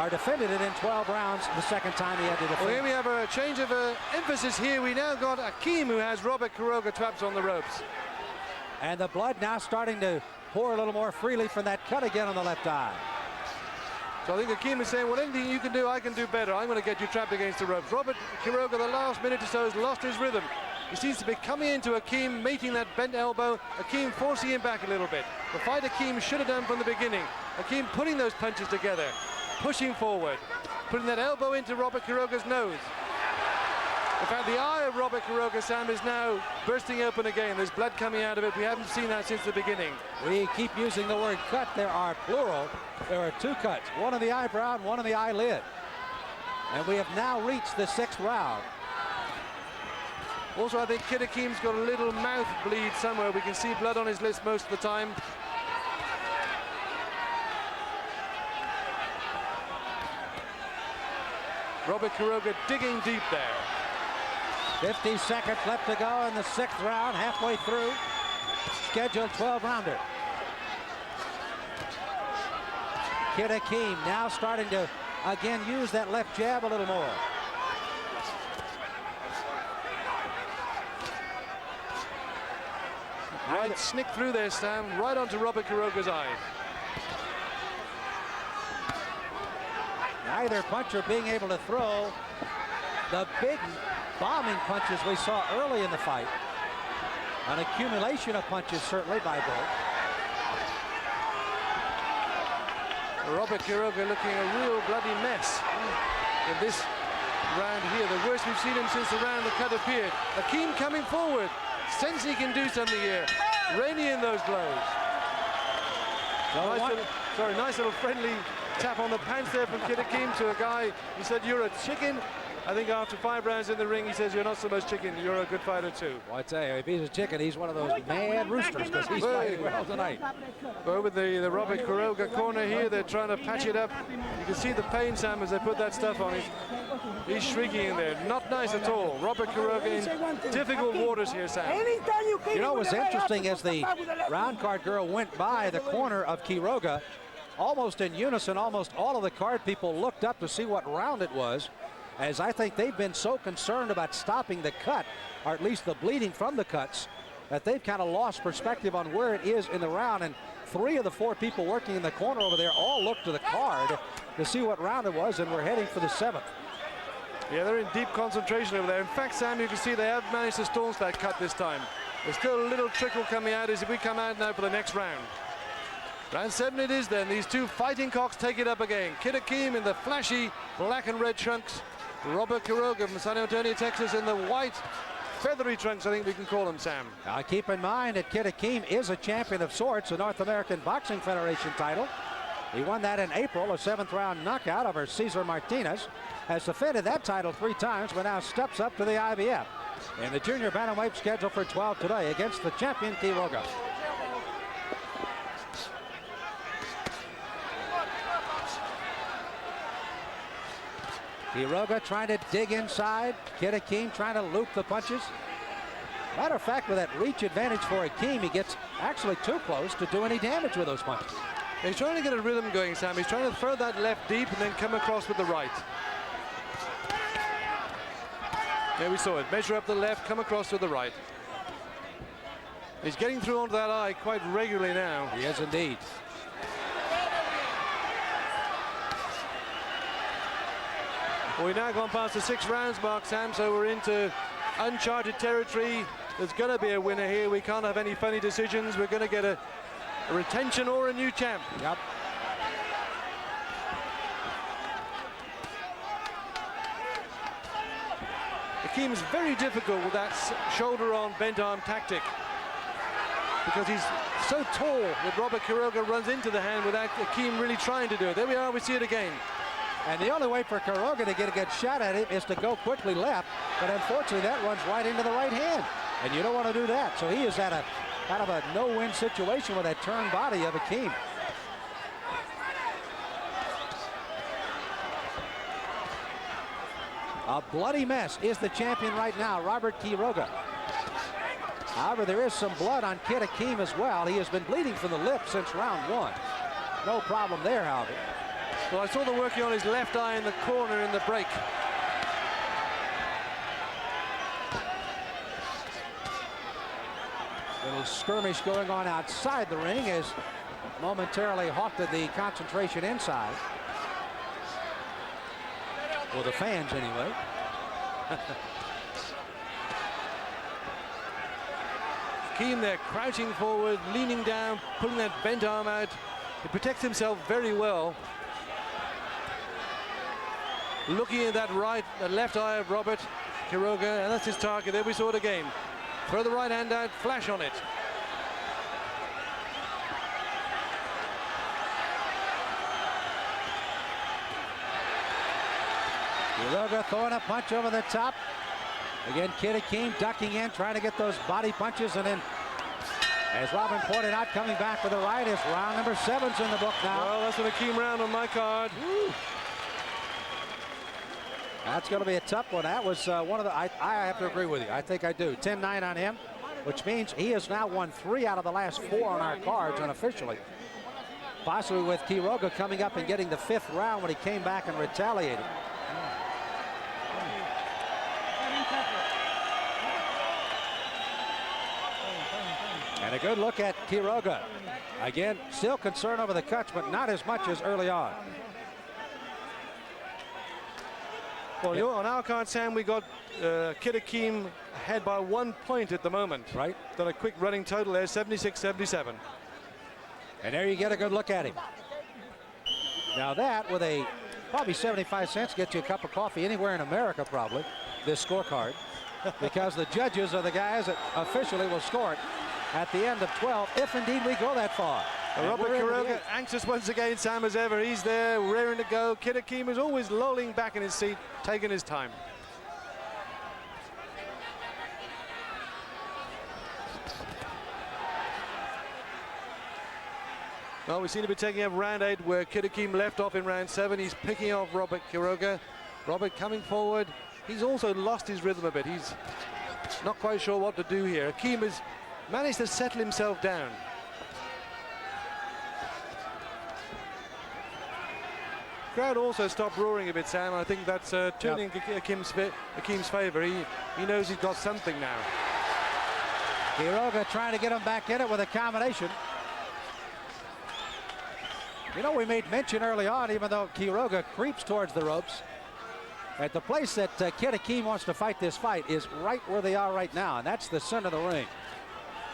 or defended it in 12 rounds the second time he had to defend. Well, here we have a change of emphasis here. We now got Akeem, who has Robert Quiroga trapped on the ropes. And the blood now starting to pour a little more freely from that cut again on the left eye. So I think Akeem is saying, well, anything you can do, I can do better. I'm going to get you trapped against the ropes. Robert Quiroga, the last minute or so, has lost his rhythm. He seems to be coming into Akeem, making that bent elbow. Akeem forcing him back a little bit. The fight Akeem should have done from the beginning. Akeem putting those punches together, pushing forward, putting that elbow into Robert Quiroga's nose. In fact, the eye of Robert Quiroga, Sam, is now bursting open again. There's blood coming out of it. We haven't seen that since the beginning. We keep using the word cut. There are plural. There are 2 cuts, one on the eyebrow and one on the eyelid. And we have now reached the 6th round. Also, I think Kid Akeem's got a little mouth bleed somewhere. We can see blood on his lips most of the time. Robert Quiroga digging deep there. 50 seconds left to go in the 6th round, halfway through. Scheduled 12-rounder. Kid Akeem now starting to, again, use that left jab a little more. Right, snick through there, Sam, right onto Robert Quiroga's eye. Neither puncher being able to throw the big bombing punches we saw early in the fight. An accumulation of punches, certainly, by both. Robert Quiroga looking a real bloody mess in this round here. The worst we've seen him since the round the cut appeared. Akeem coming forward. Sense he can do something here. Rainy in those blows. Nice little friendly tap on the pants there from Kid Akeem to a guy. He said, "You're a chicken." I think after 5 rounds in the ring, he says, "You're not so much chicken, you're a good fighter too." Well, I tell you, if he's a chicken, he's one of those mad roosters, because he's fighting well tonight. Over the Robert Quiroga corner here, they're trying to patch it up. You can see the pain, Sam, as they put that stuff on. He's shrieking in there. Not nice at all. Robert Quiroga in difficult waters here, Sam. You know, it was interesting as the round card girl went by the corner of Quiroga, almost in unison, almost all of the card people looked up to see what round it was, as I think they've been so concerned about stopping the cut, or at least the bleeding from the cuts, that they've kind of lost perspective on where it is in the round. And 3 of the 4 people working in the corner over there all looked to the card to see what round it was, and we're heading for the 7th. Yeah, they're in deep concentration over there. In fact, Sam, you can see they have managed to staunch that cut this time. There's still a little trickle coming out as we come out now for the next round. Round 7 it is then. These 2 fighting cocks take it up again. Kid Akeem in the flashy black and red trunks. Robert Quiroga from San Antonio, Texas in the white feathery trunks, I think we can call them, Sam. Now keep in mind that Kid Akeem is a champion of sorts, the North American Boxing Federation title. He won that in April, a 7th round knockout over Cesar Martinez. Has defended that title 3 times, but now steps up to the IBF. In the junior bantamweight scheduled for 12 today against the champion Quiroga. Quiroga trying to dig inside. Kid Akeem trying to loop the punches. Matter of fact, with that reach advantage for Akeem, he gets actually too close to do any damage with those punches. He's trying to get a rhythm going, Sam. He's trying to throw that left deep and then come across with the right. There we saw it. Measure up the left, come across with the right. He's getting through onto that eye quite regularly now. He is indeed. Well, we've now gone past the 6 rounds mark, Sam, so we're into uncharted territory. There's going to be a winner here. We can't have any funny decisions. We're going to get a retention or a new champ. Yep. Akeem's very difficult with that shoulder on bent arm tactic, because he's so tall that Robert Quiroga runs into the hand without Akeem really trying to do it. There we are, we see it again. And the only way for Quiroga to get a good shot at him is to go quickly left, but unfortunately that runs right into the right hand, and you don't want to do that. So he is at a kind of a no-win situation with that turned body of Akeem. A bloody mess is the champion right now, Robert Quiroga. However, there is some blood on Kid Akeem as well. He has been bleeding from the lip since round 1. No problem there, however. Well, I saw the working on his left eye in the corner in the break. Little skirmish going on outside the ring has momentarily halted the concentration inside. Well, the fans anyway. Akeem there crouching forward, leaning down, pulling that bent arm out. He protects himself very well. Looking at that left eye of Robert Quiroga, and that's his target. There we saw it again. Throw the right hand out, flash on it. Quiroga throwing a punch over the top. Again, Kid Akeem ducking in, trying to get those body punches, and then, as Robin pointed out, coming back with the right is round number 7's in the book now. Well, that's an Akeem round on my card. Woo. That's going to be a tough one. That was one of the, I have to agree with you. I think I do. 10-9 on him, which means he has now won 3 out of the last 4 on our cards unofficially. Possibly with Quiroga coming up and getting the 5th round when he came back and retaliated. And a good look at Quiroga. Again, still concerned over the cuts, but not as much as early on. Well, on our card, Sam, we got Kid Akeem ahead by 1 point at the moment. Right. Done a quick running total there, 76-77. And there you get a good look at him. Now that, with a probably 75 cents, gets you a cup of coffee anywhere in America, probably, this scorecard. Because the judges are the guys that officially will score it at the end of 12, if indeed we go that far. Robert Quiroga, anxious once again, Sam, as ever. He's there, raring to go. Kid Akeem is always lolling back in his seat, taking his time. Well, we seem to be taking up round 8, where Kid Akeem left off in round 7. He's picking off Robert Quiroga. Robert coming forward. He's also lost his rhythm a bit. He's not quite sure what to do here. Akeem has managed to settle himself down. Crowd also stopped roaring a bit, Sam. I think that's turning Akeem's favor. He knows he's got something now. Quiroga trying to get him back in it with a combination. You know, we made mention early on, even though Quiroga creeps towards the ropes, at the place that Kid Akeem wants to fight this fight is right where they are right now, and that's the center of the ring.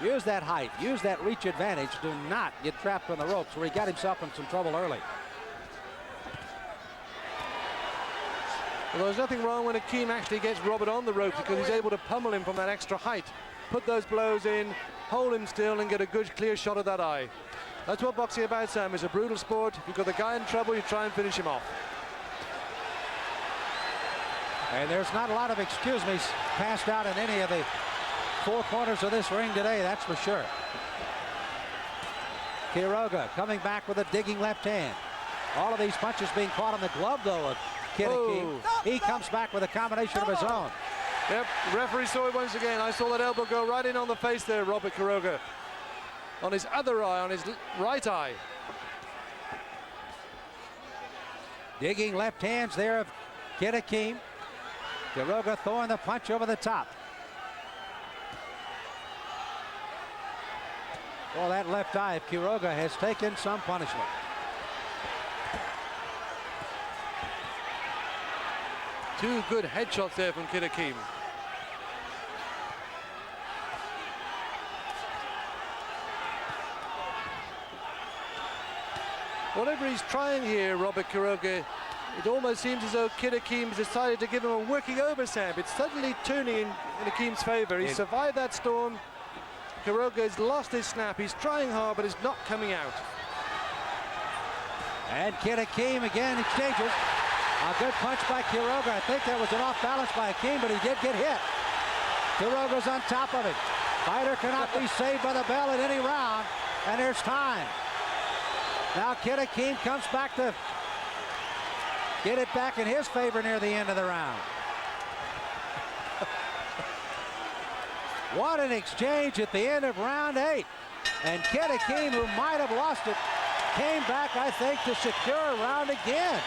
Use that height, use that reach advantage. Do not get trapped on the ropes, where he got himself in some trouble early. Well, there's nothing wrong when Akeem actually gets Robert on the ropes, because he's able to pummel him from that extra height. Put those blows in, hold him still, and get a good clear shot of that eye. That's what boxing about, Sam. It's a brutal sport. If you've got the guy in trouble, you try and finish him off. And there's not a lot of excuse me's passed out in any of the 4 corners of this ring today, that's for sure. Quiroga coming back with a digging left hand. All of these punches being caught on the glove, though, of Kid Akeem. He comes back with a combination of his own. Yep, the referee saw it once again. I saw that elbow go right in on the face there, Robert Quiroga. On his other eye, on his right eye. Digging left hands there of Kid Akeem. Quiroga throwing the punch over the top. Well, that left eye of Quiroga has taken some punishment. Two good headshots there from Kid Akeem. Whatever he's trying here, Robert Quiroga, it almost seems as though Kid Akeem has decided to give him a working over stab. It's suddenly turning in Akeem's favor. He survived that storm. Quiroga has lost his snap. He's trying hard, but it's not coming out. And Kid Akeem again exchanges. A good punch by Quiroga. I think that was an off balance by Akeem, but he did get hit. Quiroga's on top of it. Fighter cannot be saved by the bell in any round, and there's time. Now Kid Akeem comes back to get it back in his favor near the end of the round. What an exchange at the end of round 8. And Kid Akeem, who might have lost it, came back, I think, to secure a round again.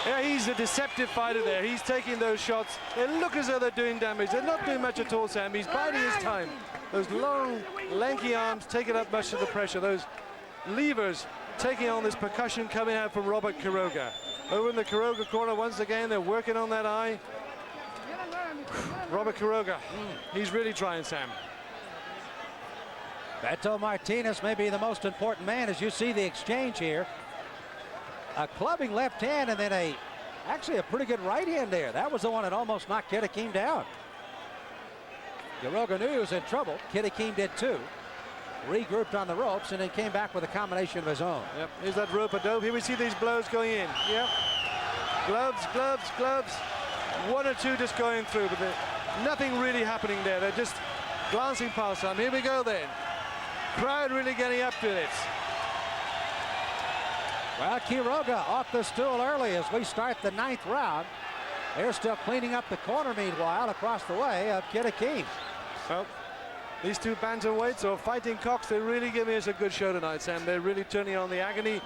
Yeah, he's a deceptive fighter there. He's taking those shots. They look as though they're doing damage. They're not doing much at all, Sam. He's biding his time. Those long, lanky arms taking up much of the pressure. Those levers taking on this percussion coming out from Robert Quiroga. Over in the Quiroga corner, once again, they're working on that eye. Robert Quiroga, he's really trying, Sam. Beto Martinez may be the most important man as you see the exchange here. A clubbing left hand and then actually a pretty good right hand there. That was the one that almost knocked Kid Akeem down. Quiroga knew he was in trouble. Kid Akeem did too. Regrouped on the ropes and then came back with a combination of his own. Yep, here's that rope-a-dope. Here we see these blows going in. Yep. Gloves, gloves, gloves. One or two just going through, but nothing really happening there. They're just glancing past them. Here we go then. Crowd really getting up to this. Well, Quiroga off the stool early as we start the 9th round. They're still cleaning up the corner meanwhile across the way of Kid Akeem. Well, these two bantamweights or fighting cocks, they're really giving us a good show tonight, Sam. They're really turning on the agony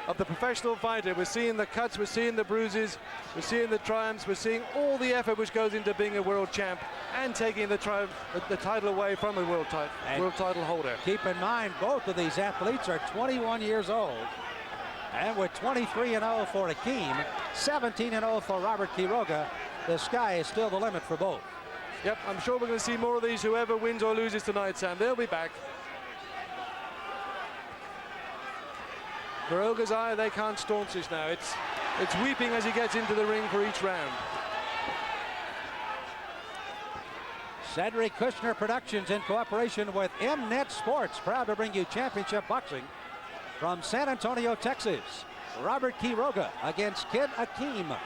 of the professional fighter. We're seeing the cuts, we're seeing the bruises, we're seeing the triumphs, we're seeing all the effort which goes into being a world champ and taking the title away from the world title holder. Keep in mind, both of these athletes are 21 years old. And with 23-0 for Akeem, 17-0 for Robert Quiroga, the sky is still the limit for both. Yep, I'm sure we're going to see more of these, whoever wins or loses tonight, Sam. They'll be back. Quiroga's eye, they can't staunch this now. It's weeping as he gets into the ring for each round. Cedric Kushner Productions in cooperation with Mnet Sports, proud to bring you championship boxing from San Antonio, Texas. Robert Quiroga against Kid Akeem.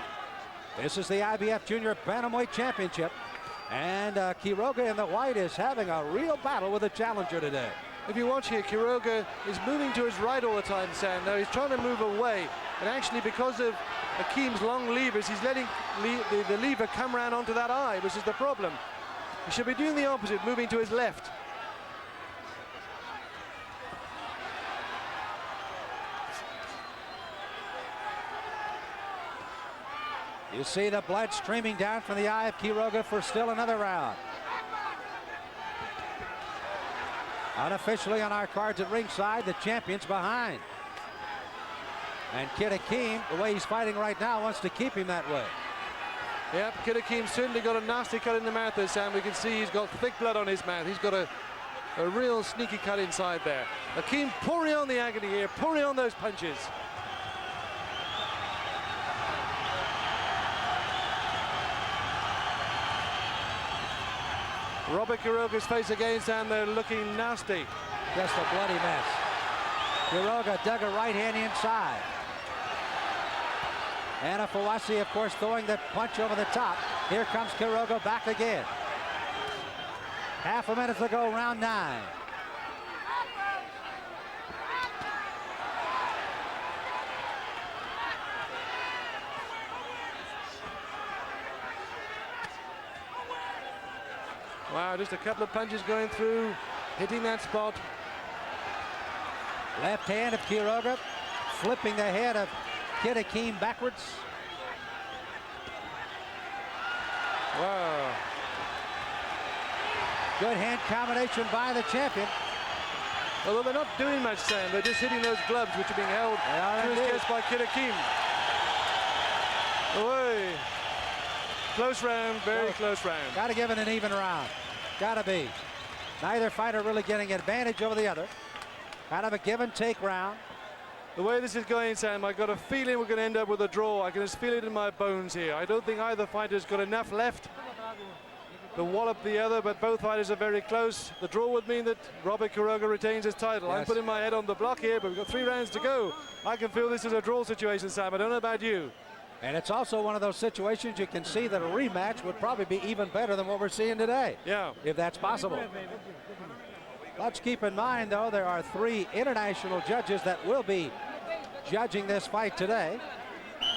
This is the IBF Junior Bantamweight Championship. And Quiroga in the white is having a real battle with the challenger today. If you watch here, Quiroga is moving to his right all the time, Sam. Now he's trying to move away. And actually, because of Akeem's long levers, he's letting the lever come around onto that eye, which is the problem. He should be doing the opposite, moving to his left. You see the blood streaming down from the eye of Quiroga for still another round. Unofficially on our cards at ringside, the champion's behind. And Kid Akeem, the way he's fighting right now, wants to keep him that way. Yep, Kid Akeem certainly got a nasty cut in the mouth there, Sam. We can see he's got thick blood on his mouth. He's got a real sneaky cut inside there. Akeem pouring on the agony here, pouring on those punches. Robert Quiroga's face again, Sam, they're looking nasty. Just a bloody mess. Quiroga dug a right hand inside. Anifowoshe, of course, throwing that punch over the top. Here comes Quiroga back again. Half a minute to go, round 9. Wow, just a couple of punches going through, hitting that spot. Left hand of Quiroga, flipping the head of Kid Akeem backwards. Wow. Good hand combination by the champion. Although they're not doing much, Sam, they're just hitting those gloves which are being held to his chest by Kid Akeem. Away. Close round, very close round. Got to give it an even round. Got to be. Neither fighter really getting advantage over the other. Kind of a give and take round. The way this is going, Sam, I got a feeling we're going to end up with a draw. I can just feel it in my bones here. I don't think either fighter's got enough left to wallop the other, but both fighters are very close. The draw would mean that Robert Quiroga retains his title. Yes. I'm putting my head on the block here, but we've got 3 rounds to go. I can feel this is a draw situation, Sam. I don't know about you. And it's also one of those situations you can see that a rematch would probably be even better than what we're seeing today. Yeah. If that's possible. Let's keep in mind, though, there are 3 international judges that will be judging this fight today.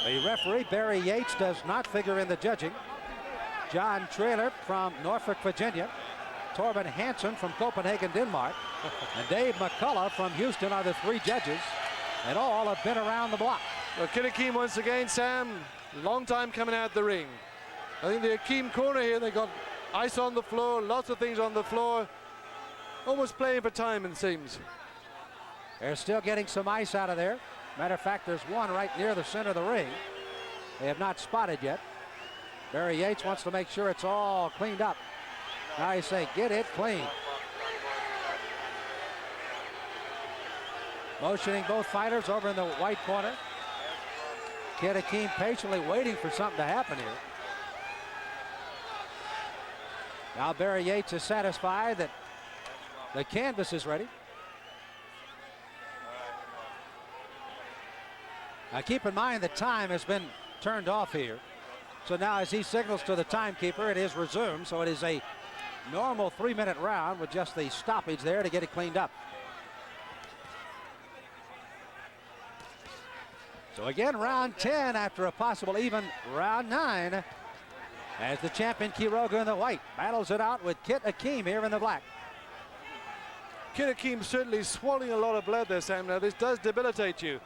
The referee, Barry Yates, does not figure in the judging. John Traylor from Norfolk, Virginia. Torben Hansen from Copenhagen, Denmark, and Dave McCullough from Houston are the 3 judges, and all have been around the block. Well, Kid Akeem once again, Sam, long time coming out the ring. I think the Akeem corner here, they got ice on the floor, lots of things on the floor. Almost playing for time, it seems. They're still getting some ice out of there. Matter of fact, there's one right near the center of the ring. They have not spotted yet. Barry Yates wants to make sure it's all cleaned up. Now he's saying, get it clean. Motioning both fighters over in the white corner. Kid Akeem patiently waiting for something to happen here. Now Barry Yates is satisfied that the canvas is ready. Now keep in mind the time has been turned off here. So now as he signals to the timekeeper, it is resumed. So it is a normal 3-minute round with just the stoppage there to get it cleaned up. So again, round 10 after a possible even round 9. As the champion Quiroga in the white battles it out with Kid Akeem here in the black. Kid Akeem certainly swallowing a lot of blood there, Sam. Now this does debilitate you.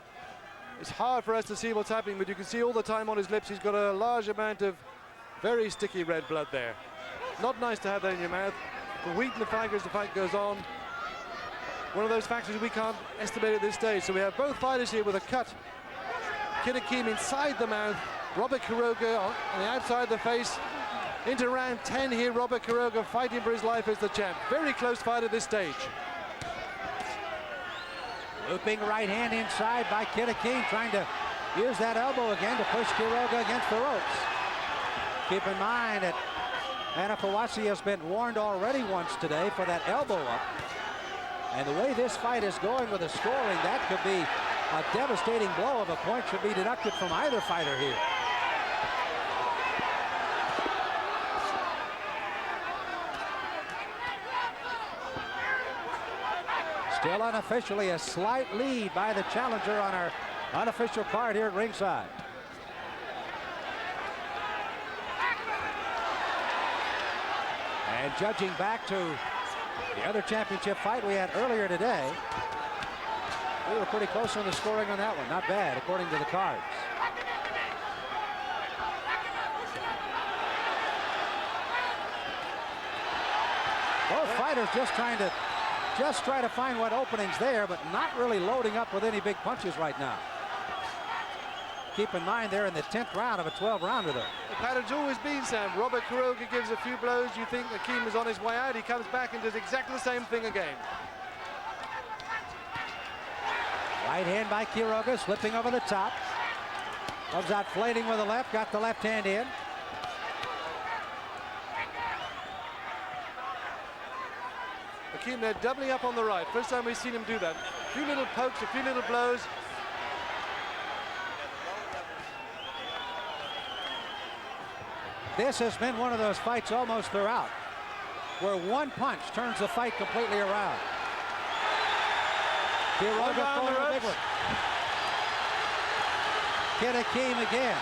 It's hard for us to see what's happening, but you can see all the time on his lips he's got a large amount of very sticky red blood there. Not nice to have that in your mouth. The wheat and the fiber as the fight goes on. One of those factors we can't estimate at this stage. So we have both fighters here with a cut. Kid Akeem inside the mouth. Robert Quiroga on the outside of the face. Into round 10 here, Robert Quiroga fighting for his life as the champ. Very close fight at this stage. Looping right hand inside by Kid Akeem, trying to use that elbow again to push Quiroga against the ropes. Keep in mind that Anifowoshe has been warned already once today for that elbow up. And the way this fight is going with the scoring, that could be a devastating blow. Of a point should be deducted from either fighter here. Still unofficially a slight lead by the challenger on our unofficial card here at ringside. And judging back to the other championship fight we had earlier today, we were pretty close on the scoring on that one. Not bad, according to the cards. Both fighters just try to find what opening's there, but not really loading up with any big punches right now. Keep in mind they're in the 10th round of a 12-rounder though. The pattern's always been, Sam. Robert Quiroga gives a few blows. You think Akeem is on his way out. He comes back and does exactly the same thing again. Right hand by Quiroga, slipping over the top. Comes out flating with the left, got the left hand in. Akeem, they're doubling up on the right. First time we've seen him do that. A few little pokes, a few little blows. This has been one of those fights almost throughout, where one punch turns the fight completely around. Quiroga throwing a big one. Kid Akeem again,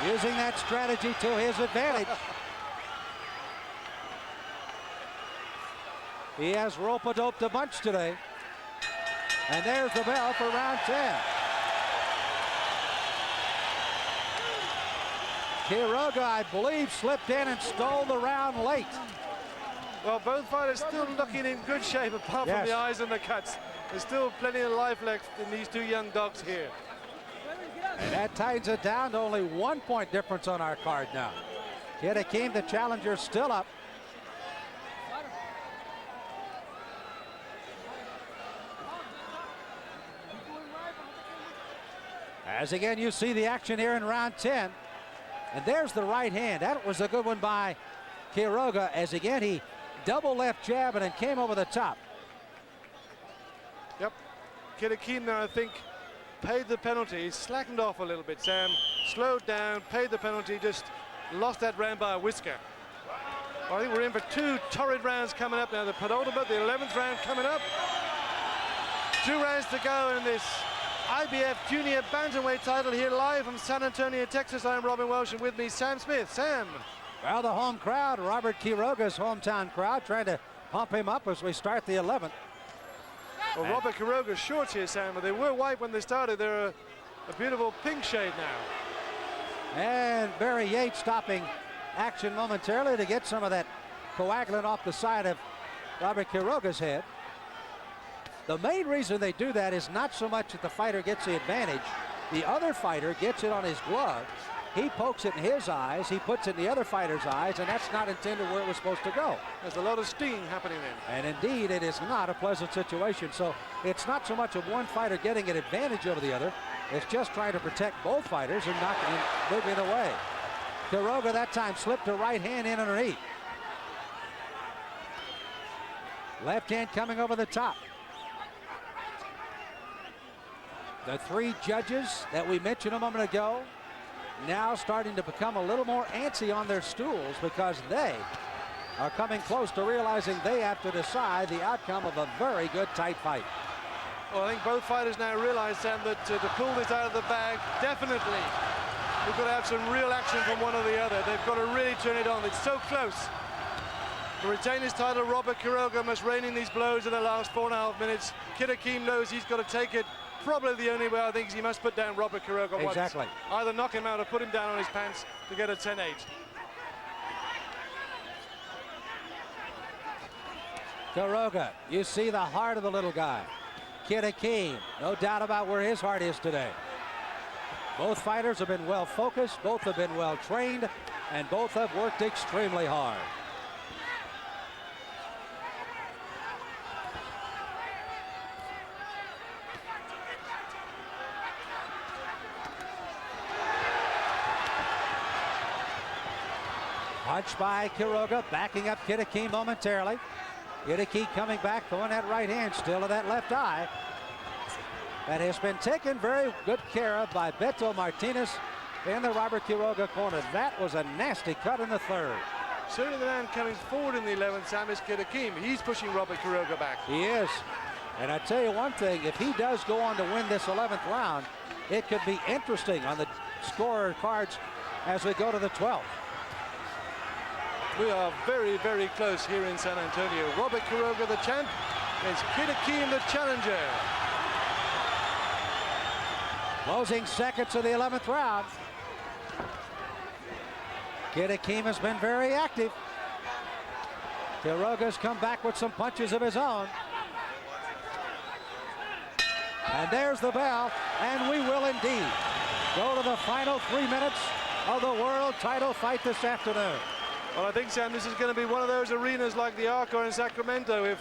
using that strategy to his advantage. He has rope-a-doped a bunch today. And there's the bell for round 10. Quiroga, I believe, slipped in and stole the round late. Well, both fighters still looking in good shape apart from the eyes and the cuts. There's still plenty of life left in these two young dogs here. And that tightens it down to only 1 point difference on our card now. Kid Akeem, the challenger, still up. As again, you see the action here in round 10. And there's the right hand. That was a good one by Quiroga, as again he double left jab and then came over the top. Yep. Kid Akeem now, I think, paid the penalty. He slackened off a little bit, Sam. Slowed down, paid the penalty, just lost that round by a whisker. Well, I think we're in for two torrid rounds coming up now. The penultimate, the 11th round coming up. 2 rounds to go in this IBF Junior Bantamweight title here live from San Antonio, Texas. I'm Robin Welsh, and with me Sam Smith. Sam. Well, the home crowd, Robert Quiroga's hometown crowd, trying to pump him up as we start the 11th. Well, Robert Quiroga's shorts here, Sam, but they were white when they started. They're a beautiful pink shade now. And Barry Yates stopping action momentarily to get some of that coagulant off the side of Robert Quiroga's head. The main reason they do that is not so much that the fighter gets the advantage. The other fighter gets it on his glove. He pokes it in his eyes. He puts it in the other fighter's eyes, and that's not intended where it was supposed to go. There's a lot of sting happening then. And indeed, it is not a pleasant situation. So it's not so much of one fighter getting an advantage over the other. It's just trying to protect both fighters and not moving away. Quiroga that time slipped a right hand in underneath. Left hand coming over the top. The three judges that we mentioned a moment ago now starting to become a little more antsy on their stools because they are coming close to realizing they have to decide the outcome of a very good tight fight. Well, I think both fighters now realize, Sam, that to pull this out of the bag, definitely, we've got to have some real action from one or the other. They've got to really turn it on. It's so close. To retain his title, Robert Quiroga must rein in these blows in the last 4.5 minutes. Kid Akeem knows he's got to take it. Probably the only way I think is he must put down Robert Quiroga once. Exactly. Either knock him out or put him down on his pants to get a 10-8. Quiroga, you see the heart of the little guy. Kid Akeem, no doubt about where his heart is today. Both fighters have been well focused, both have been well trained, and both have worked extremely hard. Punch by Quiroga, backing up Kid Akeem momentarily. Kid Akeem coming back, throwing that right hand still to that left eye. That has been taken very good care of by Beto Martinez in the Robert Quiroga corner. That was a nasty cut in the third. Certainly the man coming forward in the 11th, Sam, is Kid Akeem. He's pushing Robert Quiroga back. He is. And I tell you one thing, if he does go on to win this 11th round, it could be interesting on the scorer cards as we go to the 12th. We are very, very close here in San Antonio. Robert Quiroga, the champ, is Kid Akeem, the challenger. Closing seconds of the 11th round. Kid Akeem has been very active. Quiroga's come back with some punches of his own. And there's the bell, and we will indeed go to the final 3 minutes of the world title fight this afternoon. Well, I think, Sam, this is going to be one of those arenas like the Arco in Sacramento. If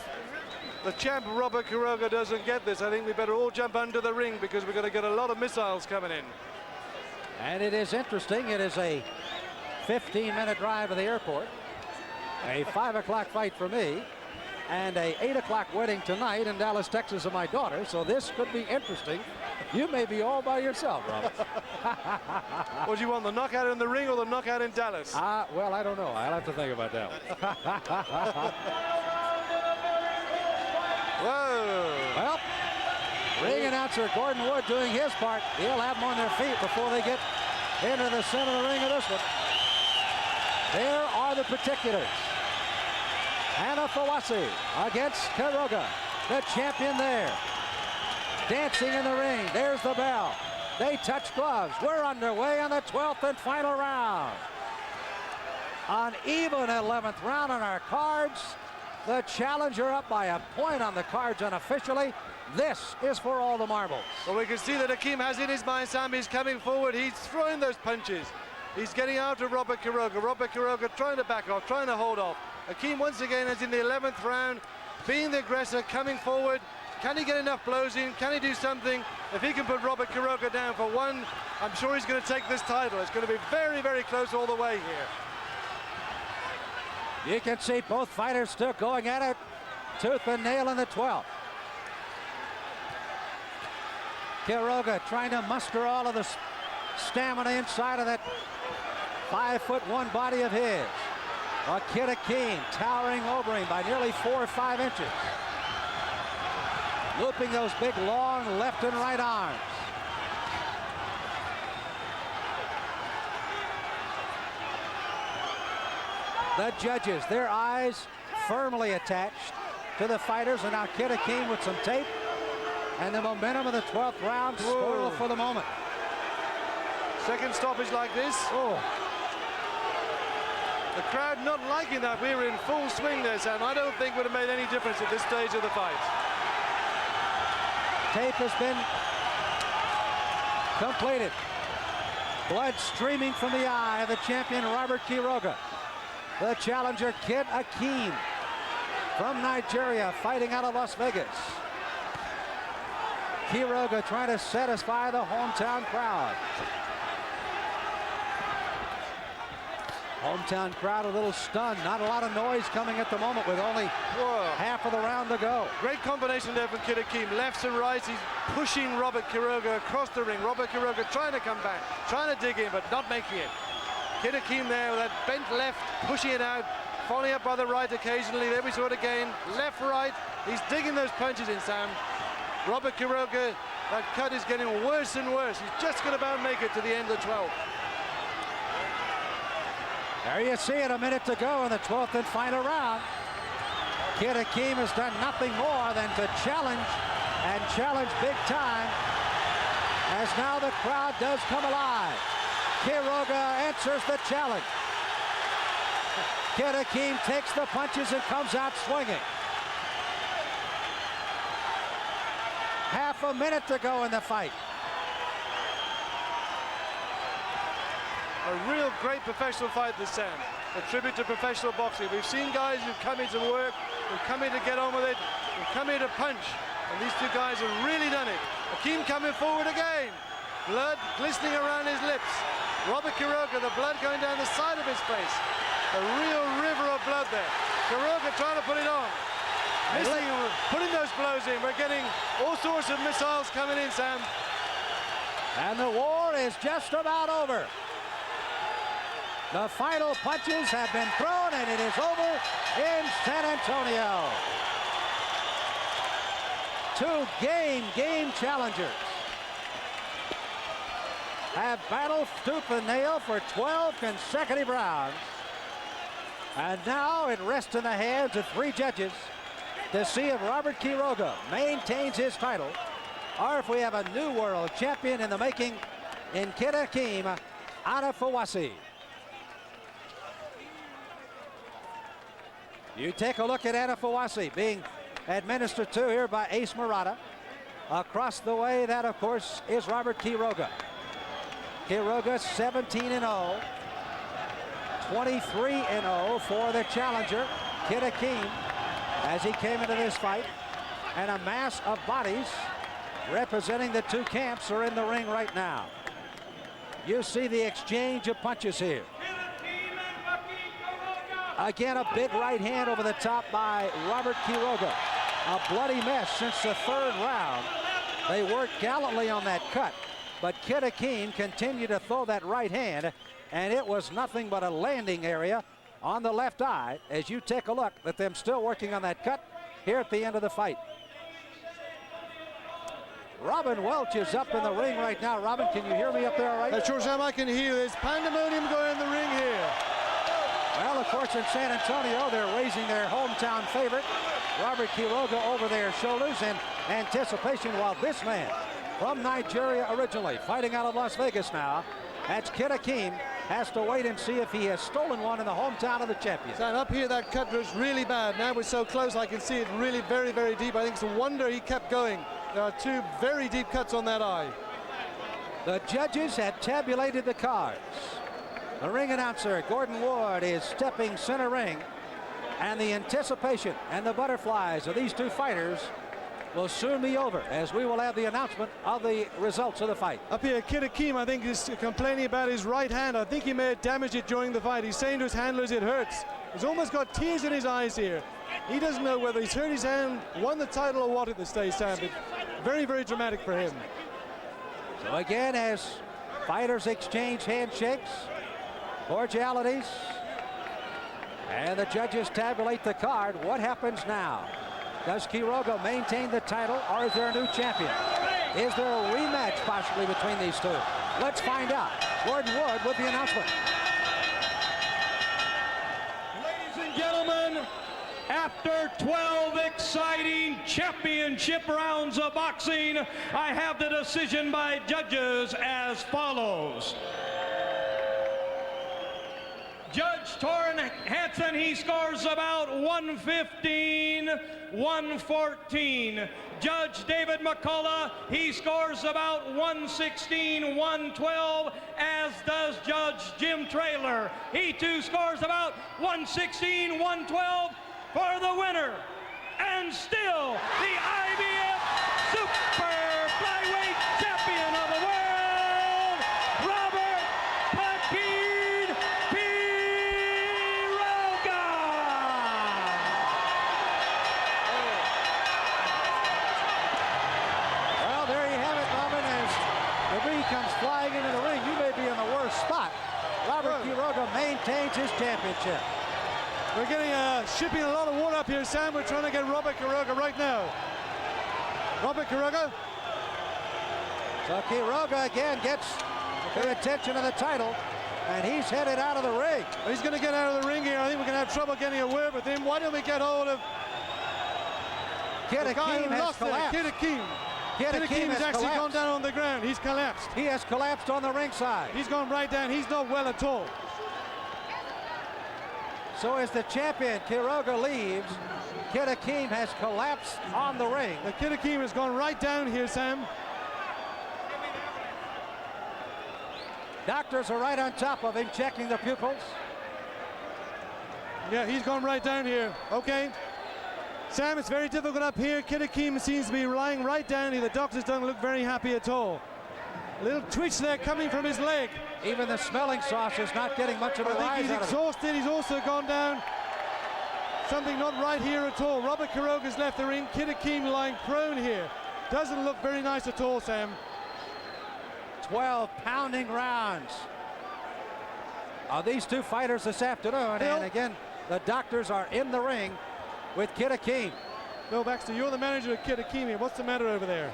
the champ Robert Quiroga doesn't get this, I think we better all jump under the ring because we're going to get a lot of missiles coming in. And it is interesting. It is a 15-minute drive to the airport, a 5 o'clock fight for me, and a 8 o'clock wedding tonight in Dallas, Texas of my daughter. So this could be interesting. You may be all by yourself, Robert. What do you want, the knockout in the ring or the knockout in Dallas? Well, I don't know. I'll have to think about that one. Whoa. Well, ring announcer Gordon Wood doing his part. He'll have them on their feet before they get into the center of the ring of this one. There are the particulars. Anifowoshe against Quiroga, the champion there. Dancing in the ring. There's the bell. They touch gloves. We're underway on the 12th and final round. An even 11th round on our cards. The challenger up by a point on the cards unofficially. This is for all the marbles. Well, we can see that Akeem has in his mind, Sam, he's coming forward. He's throwing those punches. He's getting after Robert Quiroga. Robert Quiroga trying to back off, trying to hold off. Akeem once again is in the 11th round, being the aggressor, coming forward. Can he get enough blows in? Can he do something? If he can put Robert Quiroga down for one, I'm sure he's going to take this title. It's going to be very, very close all the way here. You can see both fighters still going at it, tooth and nail in the 12th. Quiroga trying to muster all of the stamina inside of that 5'1" body of his. Kid Akeem towering over him by nearly 4 or 5 inches. Looping those big, long left and right arms. The judges, their eyes firmly attached to the fighters, and now Kid Akeem with some tape, and the momentum of the 12th round spoiled for the moment. Second stoppage like this. Oh. The crowd not liking that. We were in full swing there, Sam. I don't think would have made any difference at this stage of the fight. Tape has been completed. Blood streaming from the eye of the champion Robert Quiroga. The challenger Kid Akeem from Nigeria, fighting out of Las Vegas. Quiroga trying to satisfy the hometown crowd. Hometown crowd a little stunned. Not a lot of noise coming at the moment with only half of the round to go. Great combination there from Kid Akeem. Lefts and rights. He's pushing Robert Quiroga across the ring. Robert Quiroga trying to come back, trying to dig in, but not making it. Kid Akeem there with that bent left, pushing it out, following up by the right occasionally. There we saw it again. Left, right. He's digging those punches in, Sam. Robert Quiroga, that cut is getting worse and worse. He's just going to about make it to the end of the 12th. There you see it, a minute to go in the 12th and final round. Kid Akeem has done nothing more than to challenge, and challenge big time, as now the crowd does come alive. Quiroga answers the challenge. Kid Akeem takes the punches and comes out swinging. Half a minute to go in the fight. A real great professional fight this time. A tribute to professional boxing. We've seen guys who've come here to work, who've come here to get on with it, who've come here to punch. And these two guys have really done it. Akeem coming forward again. Blood glistening around his lips. Robert Quiroga, the blood going down the side of his face. A real river of blood there. Quiroga trying to put it on. Missing, putting those blows in. We're getting all sorts of missiles coming in, Sam. And the war is just about over. The final punches have been thrown, and it is over in San Antonio. Two game challengers have battled tooth and nail for 12 consecutive rounds. And now it rests in the hands of three judges to see if Robert Quiroga maintains his title, or if we have a new world champion in the making in Kid Akeem Anifowoshe. You take a look at Anifowoshe being administered to here by Ace Murata. Across the way, that of course is Robert Quiroga. Quiroga 17-0, 23-0 for the challenger Kid Akeem as he came into this fight, and a mass of bodies representing the two camps are in the ring right now. You see the exchange of punches here. Again, a big right hand over the top by Robert Quiroga. A bloody mess since the third round. They worked gallantly on that cut, but Kid Akeem continued to throw that right hand, and it was nothing but a landing area on the left eye as you take a look at them still working on that cut here at the end of the fight. Robin Welch is up in the ring right now. Robin, can you hear me up there all right? Sure, Sam, I can hear. There's pandemonium going in the ring here. Well, of course, in San Antonio, they're raising their hometown favorite, Robert Quiroga, over their shoulders in anticipation, while this man from Nigeria originally, fighting out of Las Vegas now, that's Kid Akeem, has to wait and see if he has stolen one in the hometown of the champion. Sam, up here that cut was really bad. Now we're so close I can see it really very, very deep. I think it's a wonder he kept going. There are two very deep cuts on that eye. The judges had tabulated the cards. The ring announcer, Gordon Ward, is stepping center ring, and the anticipation and the butterflies of these two fighters will soon be over as we will have the announcement of the results of the fight. Up here, Kid Akeem, I think, is complaining about his right hand. I think he may have damaged it during the fight. He's saying to his handlers it hurts. He's almost got tears in his eyes here. He doesn't know whether he's hurt his hand, won the title, or what at this stage, Sam. But very, very dramatic for him. So again, as fighters exchange handshakes, cordialities, and the judges tabulate the card, what happens now? Does Quiroga maintain the title, or is there a new champion? Is there a rematch possibly between these two? Let's find out. Gordon Wood with the announcement. After 12 exciting championship rounds of boxing, I have the decision by judges as follows. Judge Torrin Hansen, he scores about 115, 114. Judge David McCullough, he scores about 116, 112, as does Judge Jim Traylor. He too scores about 116, 112 for the winner. And still the IBF Super Flyweight Champion of the world, Robert Akeem Quiroga. Well, there you have it, Robin. As the ring comes flying into the ring, you may be in the worst spot. Robert Quiroga maintains his championship. We're getting shipping a lot of water up here, Sam. We're trying to get Robert Quiroga right now. Robert Quiroga. So Quiroga again gets the attention of the title, and he's headed out of the ring. He's going to get out of the ring here. I think we're going to have trouble getting a word with him. Why don't we get hold of Kid the guy Akeem who has lost collapsed. Kid Akeem. Kid Akeem has actually gone down on the ground. He's collapsed. He has collapsed on the ringside. He's gone right down. He's not well at all. So as the champion, Quiroga, leaves, Kid Akeem has collapsed on the ring. The Kid Akeem has gone right down here, Sam. Doctors are right on top of him, checking the pupils. Yeah, he's gone right down here. Okay. Sam, it's very difficult up here. Kid Akeem seems to be lying right down here. The doctors don't look very happy at all. A little twitch there coming from his leg. Even the smelling sauce is not getting much of a I rise think he's out of it. exhausted. He's also gone down. Something not right here at all. Robert Quiroga's left the ring. Kid Akeem lying prone here. Doesn't look very nice at all, Sam. 12 pounding rounds of these two fighters this afternoon. Bill. And again, the doctors are in the ring with Kid Akeem. Bill Baxter, you're the manager of Kid Akeem here. What's the matter over there?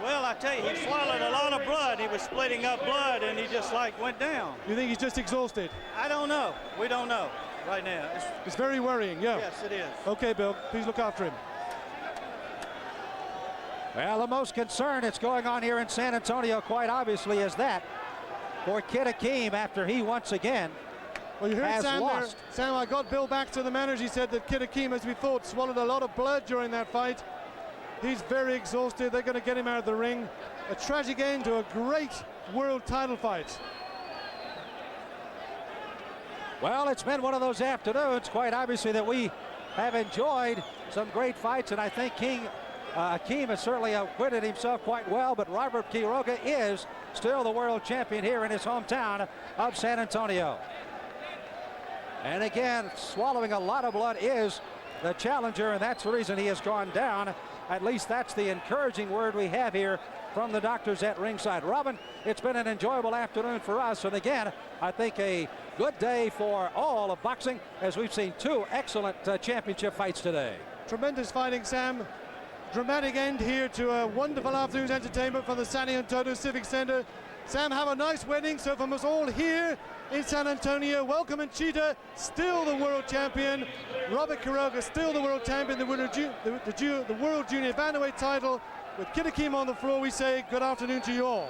Well, I tell you, he swallowed a lot of blood. He was splitting up blood, and he just like went down. You think he's just exhausted? I don't know. We don't know right now. It's very worrying, yeah. Yes, it is. Okay, Bill, please look after him. Well, the most concern that's going on here in San Antonio, quite obviously, is that for Kid Akeem, after he once again Well, you heard has Sam lost. there. Sam, I got Bill Baxter, the manager. He said that Kid Akeem, as we thought, swallowed a lot of blood during that fight. He's very exhausted. They're going to get him out of the ring. A tragic end to a great world title fight. Well, it's been one of those afternoons, quite obviously, that we have enjoyed some great fights, and I think Akeem has certainly acquitted himself quite well, but Robert Quiroga is still the world champion here in his hometown of San Antonio. And again, swallowing a lot of blood is the challenger, and that's the reason he has gone down. At least that's the encouraging word we have here from the doctors at ringside. Robin, it's been an enjoyable afternoon for us, and again, I think a good day for all of boxing, as we've seen two excellent championship fights today. Tremendous fighting, Sam. Dramatic end here to a wonderful afternoon's entertainment from the San Antonio Civic Center. Sam, have a nice wedding. So from us all here in San Antonio, welcome and Cheetah, still the world champion. Robert Quiroga, still the world champion, the World Junior Bantamweight title. With Kid Akeem on the floor, we say good afternoon to you all.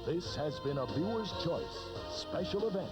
This has been a viewer's choice special event.